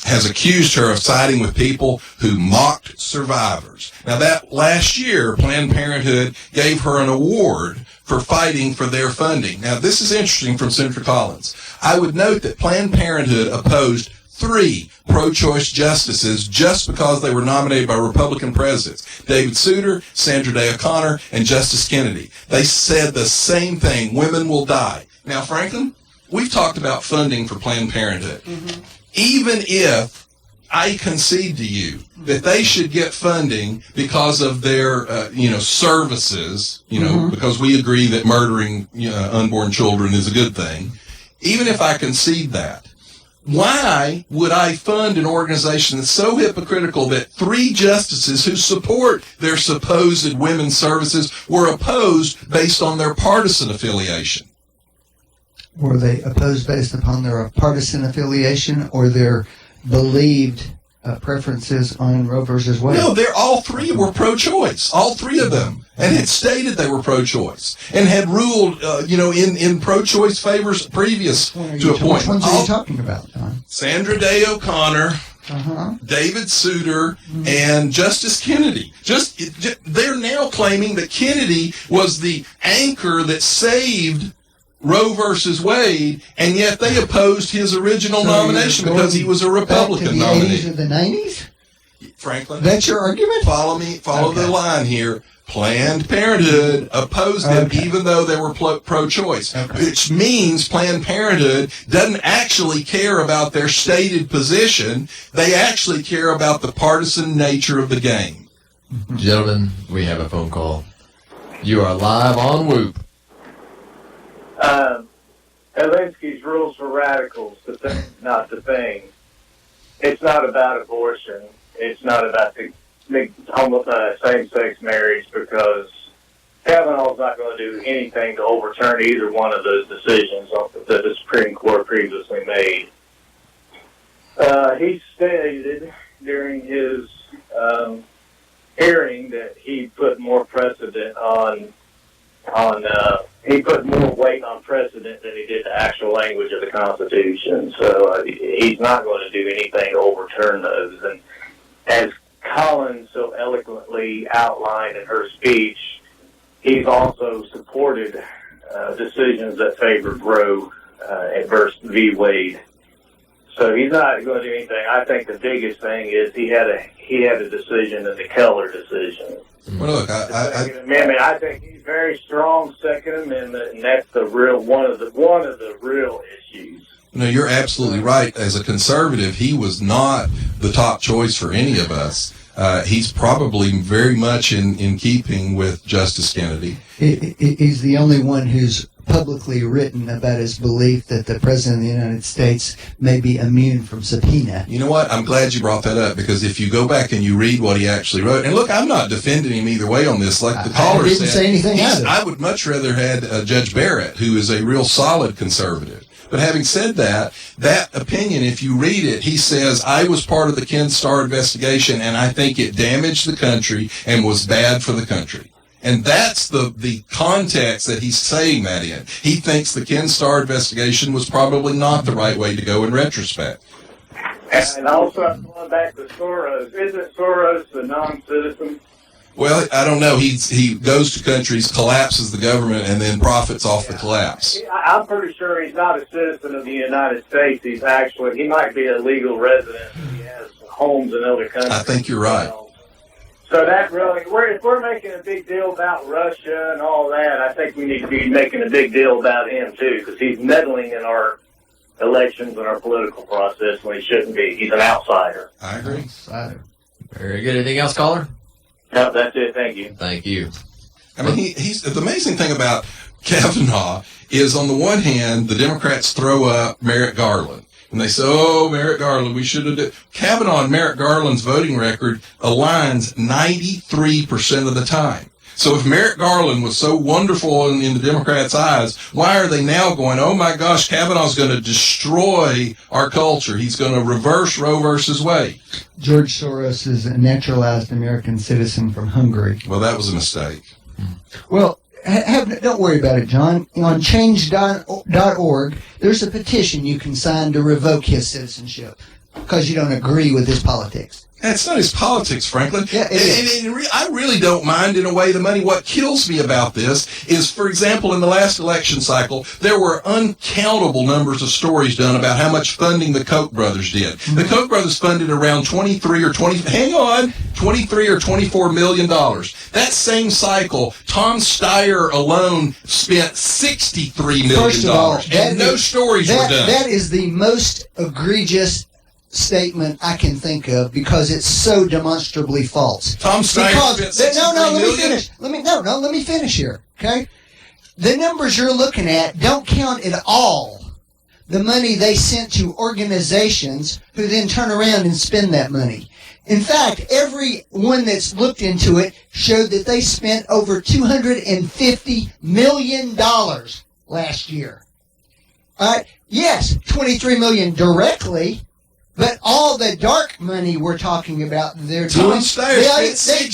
has accused her of siding with people who mocked survivors. Now, that last year, Planned Parenthood gave her an award for fighting for their funding. Now, this is interesting from Senator Collins. I would note that Planned Parenthood opposed 3 pro-choice justices just because they were nominated by Republican presidents. David Souter, Sandra Day O'Connor, and Justice Kennedy. They said the same thing. Women will die. Now, Franklin, we've talked about funding for Planned Parenthood. Mm-hmm. Even if I concede to you that they should get funding because of their, services, because we agree that murdering unborn children is a good thing. Even if I concede that, why would I fund an organization that's so hypocritical that 3 justices who support their supposed women's services were opposed based on their partisan affiliation? Were they opposed based upon their partisan affiliation or their believed preferences on Roe versus Wade? No, all 3 were pro-choice. All 3 of them. And had stated they were pro-choice. And had ruled, in pro-choice favors previous to a point. Which ones are you talking about, Don? Sandra Day O'Connor, David Souter, and Justice Kennedy. They're now claiming that Kennedy was the anchor that saved Roe versus Wade, and yet they opposed his original nomination because he was a Republican nominee. Back to the 80s or the 90s? Franklin. That's your argument? Follow the line here. Planned Parenthood opposed them even though they were pro-choice, which means Planned Parenthood doesn't actually care about their stated position. They actually care about the partisan nature of the game. Gentlemen, we have a phone call. You are live on Whoop. Alinsky's rules for radicals, the thing, not the thing. It's not about abortion. It's not about the same-sex marriage, because Kavanaugh's not going to do anything to overturn either one of those decisions that the Supreme Court previously made. He stated during his hearing that he put more precedent he put more weight on precedent than he did the actual language of the Constitution. So he's not going to do anything to overturn those. And as Collins so eloquently outlined in her speech, he's also supported decisions that favored Roe v. Wade. So he's not going to do anything. I think the biggest thing is he had a decision in the Keller decision. Well, look, Second Amendment. I think he's very strong Second Amendment, and that's the real one of the real issues. No, you're absolutely right. As a conservative, he was not the top choice for any of us. He's probably very much in keeping with Justice Kennedy. He's the only one who's publicly written about his belief that the President of the United States may be immune from subpoena. You know what? I'm glad you brought that up, because if you go back and you read what he actually wrote, and look, I'm not defending him either way on this. Like the caller didn't say anything either. I would much rather had Judge Barrett, who is a real solid conservative. But having said that opinion, if you read it, he says, I was part of the Ken Starr investigation, and I think it damaged the country and was bad for the country. And that's the context that he's saying that in. He thinks the Ken Starr investigation was probably not the right way to go in retrospect. And also, going back to Soros, isn't Soros a non-citizen? Well, I don't know. He goes to countries, collapses the government, and then profits off the collapse. I'm pretty sure he's not a citizen of the United States. He might be a legal resident. He has homes in other countries. I think you're right. So that really, if we're making a big deal about Russia and all that, I think we need to be making a big deal about him too, because he's meddling in our elections and our political process when he shouldn't be. He's an outsider. I agree. Very good. Anything else, caller? No, that's it. Thank you. Thank you. I mean, he's the amazing thing about Kavanaugh is, on the one hand, the Democrats throw up Merrick Garland. And they say, oh, Merrick Garland, we should have done. Kavanaugh and Merrick Garland's voting record aligns 93% of the time. So if Merrick Garland was so wonderful in the Democrats' eyes, why are they now going, oh my gosh, Kavanaugh's going to destroy our culture. He's going to reverse Roe versus Wade. George Soros is a naturalized American citizen from Hungary. Well, that was a mistake. Well, don't worry about it, John. On change.org, there's a petition you can sign to revoke his citizenship because you don't agree with his politics. That's not his politics, Franklin. Yeah, I really don't mind, in a way, the money. What kills me about this is, for example, in the last election cycle, there were uncountable numbers of stories done about how much funding the Koch brothers did. The Koch brothers funded around 23 or 24 million dollars. That same cycle, Tom Steyer alone spent $63 million. First of all, and no stories were done. That is the most egregious statement I can think of, because it's so demonstrably false. Tom Steyer spent let me finish here, okay? The numbers you're looking at don't count at all the money they sent to organizations who then turn around and spend that money. In fact, every one that's looked into it showed that they spent over $250 million last year. All right? Yes, $23 million directly. But all the dark money we're talking about, they're Tom doing. Steyer spent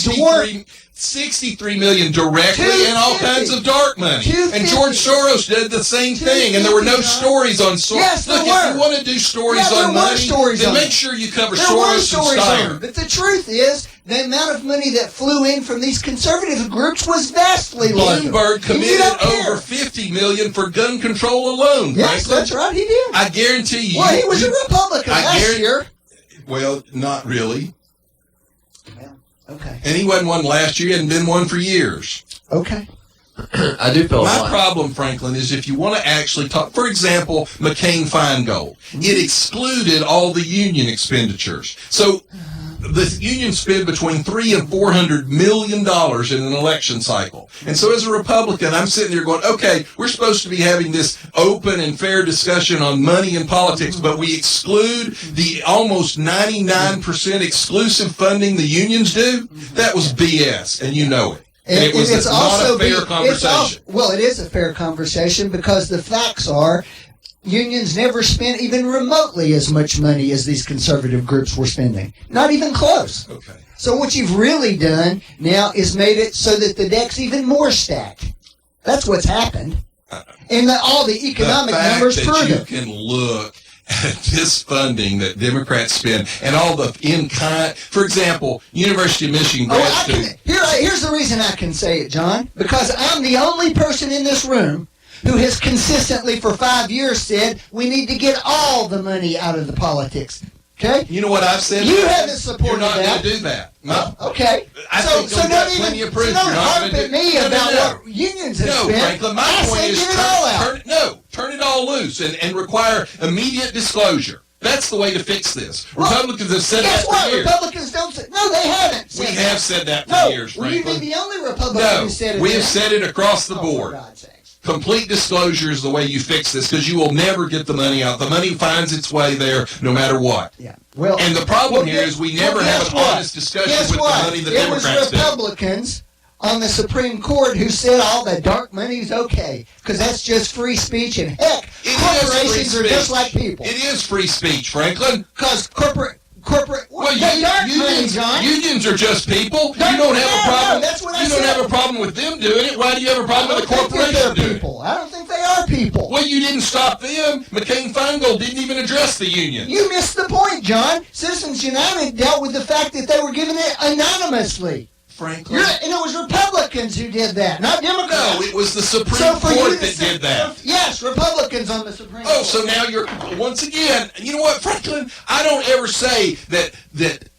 $63 million directly and all kinds of dark money. And George Soros did the same thing, and there were no stories on Soros. Yes, Look, if you want to do stories on money, then make sure you cover Soros and Steyer. But the truth is, the amount of money that flew in from these conservative groups was vastly larger. Bloomberg committed over $50 million for gun control alone. Yes, Franklin. that's right, he did. I guarantee you. Well, he was a Republican last year. Well, not really. Okay. And he wasn't one last year. He hadn't been one for years. Okay. I do feel my problem, Franklin, is if you want to actually talk, for example, McCain-Feingold, it excluded all the union expenditures. So the unions spend between $300 and $400 million in an election cycle. And so as a Republican, I'm sitting there going, okay, we're supposed to be having this open and fair discussion on money and politics, but we exclude the almost 99% exclusive funding the unions do? That was BS, and you know it. And it was it's not also a fair conversation. Well, it is a fair conversation because the facts are unions never spent even remotely as much money as these conservative groups were spending. Not even close. Okay. So what you've really done now is made it so that the deck's even more stacked. That's what's happened. And all the economic numbers prove it. You can look at this funding that Democrats spend and all the in-kind, for example, University of Michigan grad students. Here's the reason I can say it, John, because I'm the only person in this room who has consistently for 5 years said we need to get all the money out of the politics. Okay? You know what I've said? You haven't supported You're not that. going to do that. No. Okay. I think so got plenty of proof. So don't harp at me about what unions have spent. Franklin, my point is turn it all loose and require immediate disclosure. That's the way to fix this. Republicans have said that for years. Republicans don't say. No, they haven't. We have said that for years, Franklin. Well, you've been the only Republican who said it. We have said it across the board. For God's sakes. Complete disclosure is the way you fix this because you will never get the money out. The money finds its way there no matter what. Yeah. Well, and the problem here is we never have an honest discussion with the money the Democrats do. It was Republicans on the Supreme Court who said all the dark money's okay because that's just free speech, and heck, corporations are just like people. It is free speech, Franklin. Because corporate. Well, unions are just people. You don't have a problem. That's what I you said. don't have a problem with them doing it. Why do you have a problem with a corporation doing it? I don't think they are people. Well, you didn't stop them. McCain-Feingold didn't even address the union. You missed the point, John. Citizens United dealt with the fact that they were giving it anonymously. Franklin. And it was Republicans who did that, not Democrats. No, it was the Supreme Court that did that. Yes, Republicans on the Supreme Court. Oh, so now you're, once again, you know what, Franklin? I don't ever say that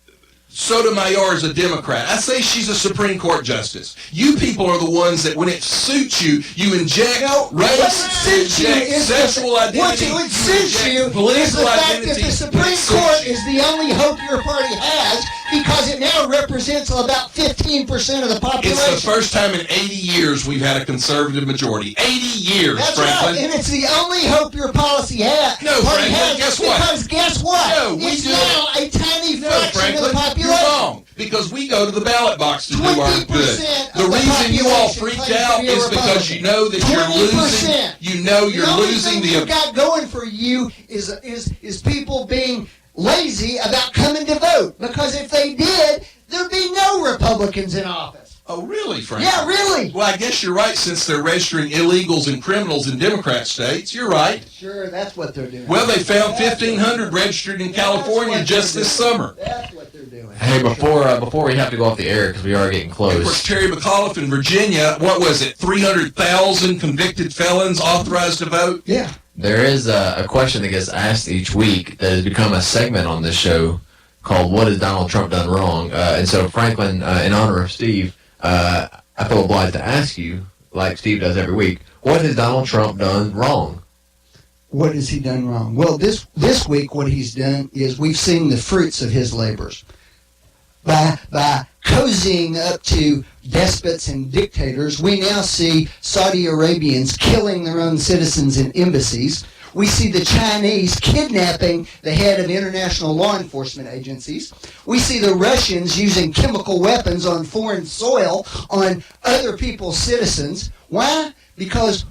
Sotomayor is a Democrat. I say she's a Supreme Court justice. You people are the ones that, when it suits you, you inject race, you inject sexual identity, what suits you political is the fact identity. that the Supreme Court is the only hope your party has because it now represents about 15% of the population. It's the first time in 80 years we've had a conservative majority. 80 years, That's Franklin. right, and it's the only hope your policy has. No, Franklin, guess what? Because guess what? No, it's now a tiny fraction of the population. You're wrong, because we go to the ballot box to do our good. The reason you all freaked out is because you know that you're losing. You know you're losing the. The only thing you've got going for you is people being lazy about coming to vote. Because if they did, there'd be no Republicans in office. Oh, really, Franklin? Yeah, really. Well, I guess you're right, since they're registering illegals and criminals in Democrat states. You're right. Sure, that's what they're doing. Well, they found 1,500 registered in California just this summer. That's what they're doing. Hey, before we have to go off the air because we are getting close. Of course, Terry McAuliffe in Virginia, what was it, 300,000 convicted felons authorized to vote? Yeah. There is a question that gets asked each week that has become a segment on this show called "What has Donald Trump done wrong?" And so, Franklin, in honor of Steve, I feel obliged to ask you, like Steve does every week, what has Donald Trump done wrong? What has he done wrong? Well, this week what he's done is we've seen the fruits of his labors. By cozying up to despots and dictators, we now see Saudi Arabians killing their own citizens in embassies. We see the Chinese kidnapping the head of international law enforcement agencies. We see the Russians using chemical weapons on foreign soil on other people's citizens. Why? Because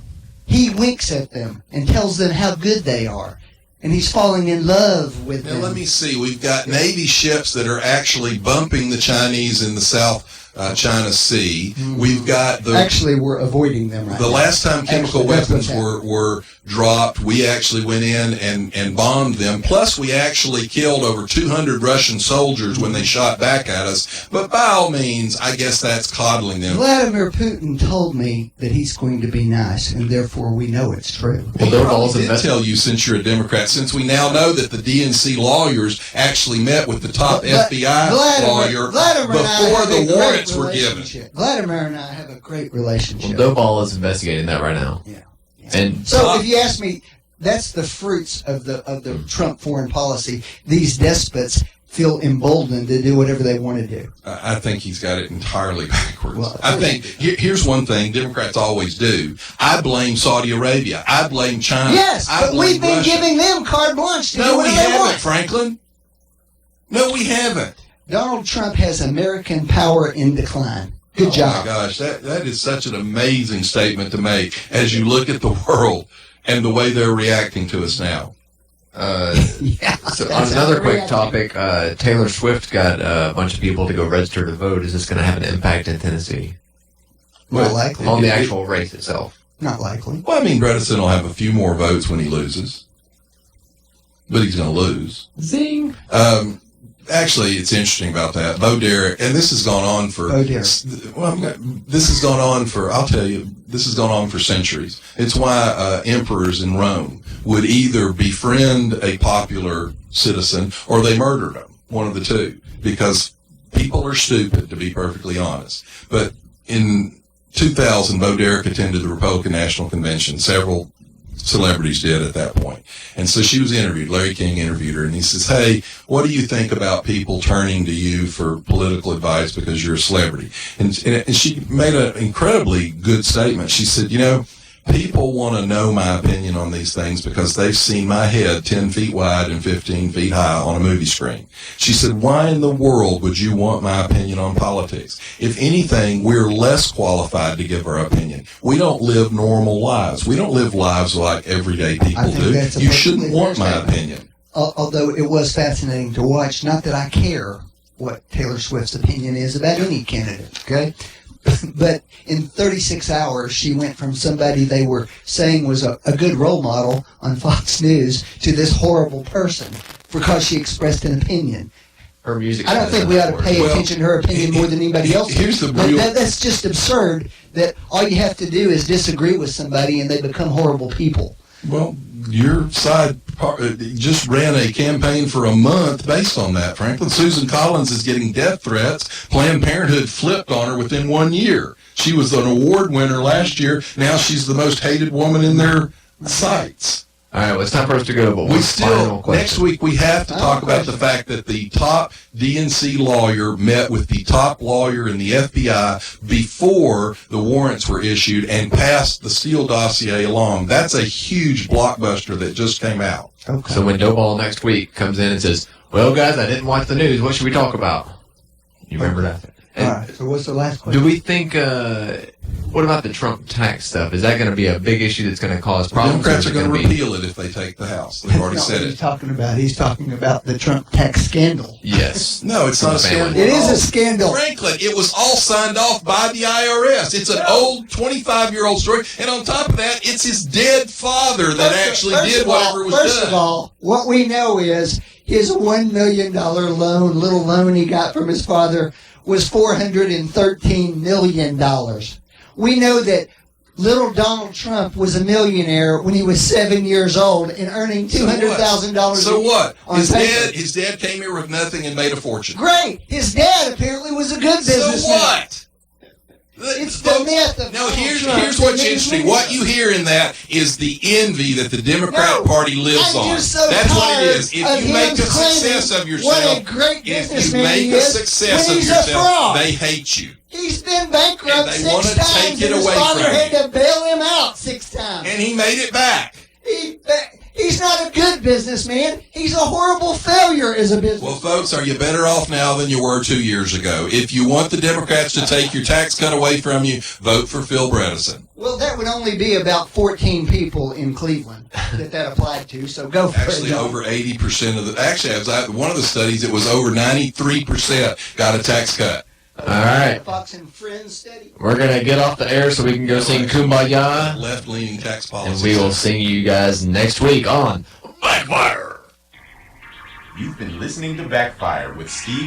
he winks at them and tells them how good they are. And he's falling in love with them. Now, let me see. We've got Navy ships that are actually bumping the Chinese in the South China Sea. We've got the... Actually, we're avoiding them right now. The last time chemical weapons that's what's were dropped, we actually went in and bombed them. Plus, we actually killed over 200 Russian soldiers when they shot back at us. But by all means, I guess that's coddling them. Vladimir Putin told me that he's going to be nice, and therefore we know it's true. Well, he probably did tell you since you're a Democrat, since we now know that the DNC lawyers actually met with the top FBI lawyer before the warrants were given. Vladimir and I have a great relationship. Well, Doball is investigating that right now. Yeah. And so, if you ask me, that's the fruits of the Trump foreign policy. These despots feel emboldened to do whatever they want to do. I think he's got it entirely backwards. I think here's one thing Democrats always do. I blame Saudi Arabia. I blame China. Yes, but we've been giving them carte blanche to do whatever they want. No, we haven't, Franklin. No, we haven't. Donald Trump has American power in decline. Good job. Oh my gosh, that is such an amazing statement to make as you look at the world and the way they're reacting to us now. So on another quick topic, Taylor Swift got a bunch of people to go register to vote. Is this going to have an impact in Tennessee? Not likely. On the actual race itself. Not likely. Well, I mean, Bredesen will have a few more votes when he loses. But he's going to lose. Zing. Actually, it's interesting about that. Bo Derek, and this has gone on for... Bo Derek. Well, this has gone on for, I'll tell you, this has gone on for centuries. It's why emperors in Rome would either befriend a popular citizen or they murdered him, one of the two, because people are stupid, to be perfectly honest. But in 2000, Bo Derek attended the Republican National Convention. Several celebrities did at that point. And so she was interviewed. Larry King interviewed her, and he says, hey, what do you think about people turning to you for political advice because you're a celebrity? And she made an incredibly good statement. She said, you know, people want to know my opinion on these things because they've seen my head 10 feet wide and 15 feet high on a movie screen. She said, why in the world would you want my opinion on politics? If anything, we're less qualified to give our opinion. We don't live normal lives. We don't live lives like everyday people do. You shouldn't want my opinion. Although it was fascinating to watch, not that I care what Taylor Swift's opinion is about any candidate, okay? But in 36 hours, she went from somebody they were saying was a good role model on Fox News to this horrible person because she expressed an opinion. Her music. I don't think we ought to pay attention to her opinion more than anybody else. Here's the real... That's just absurd that all you have to do is disagree with somebody and they become horrible people. Well, your side just ran a campaign for a month based on that, Franklin. Susan Collins is getting death threats. Planned Parenthood flipped on her within 1 year. She was an award winner last year. Now she's the most hated woman in their sights. All right, well, it's time for us to go, but next week we have to talk about the fact that the top DNC lawyer met with the top lawyer in the FBI before the warrants were issued and passed the Steele dossier along. That's a huge blockbuster that just came out. Okay. So when Doball next week comes in and says, well, guys, I didn't watch the news. What should we talk about? You remember that? All right, so what's the last question? Do we think, what about the Trump tax stuff? Is that going to be a big issue that's going to cause problems? Democrats are going to repeal it if they take the House. They've already said it. He's talking about the Trump tax scandal. Yes. No, it's not a scandal. It is a scandal. Franklin, it was all signed off by the IRS. It's an old 25-year-old story. And on top of that, it's his dead father that actually did whatever was done. First of all, what we know is his $1 million little loan he got from his father was $413 million. We know that little Donald Trump was a millionaire when he was 7 years old and earning $200,000. So what? His dad came here with nothing and made a fortune. Great. His dad apparently was a good businessman. So what? It's the myth of No, here's what's interesting. What you hear in that is the envy that the Democrat Party lives on. That's what it is. If you make a success of yourself, they hate you. He's been bankrupt and they want to take it away his father from had you. to bail him out 6 times. And he made it back. He's not a good businessman. He's a horrible failure as a businessman. Well, folks, are you better off now than you were 2 years ago? If you want the Democrats to take your tax cut away from you, vote for Phil Bredesen. Well, that would only be about 14 people in Cleveland that applied to, so go for it. Actually, over 80% of the... Actually, one of the studies, it was over 93% got a tax cut. All right. Fox and Friends steady. We're going to get off the air so we can go sing Kumbaya. Left-leaning tax policy. And we will see you guys next week on Backfire. You've been listening to Backfire with Steve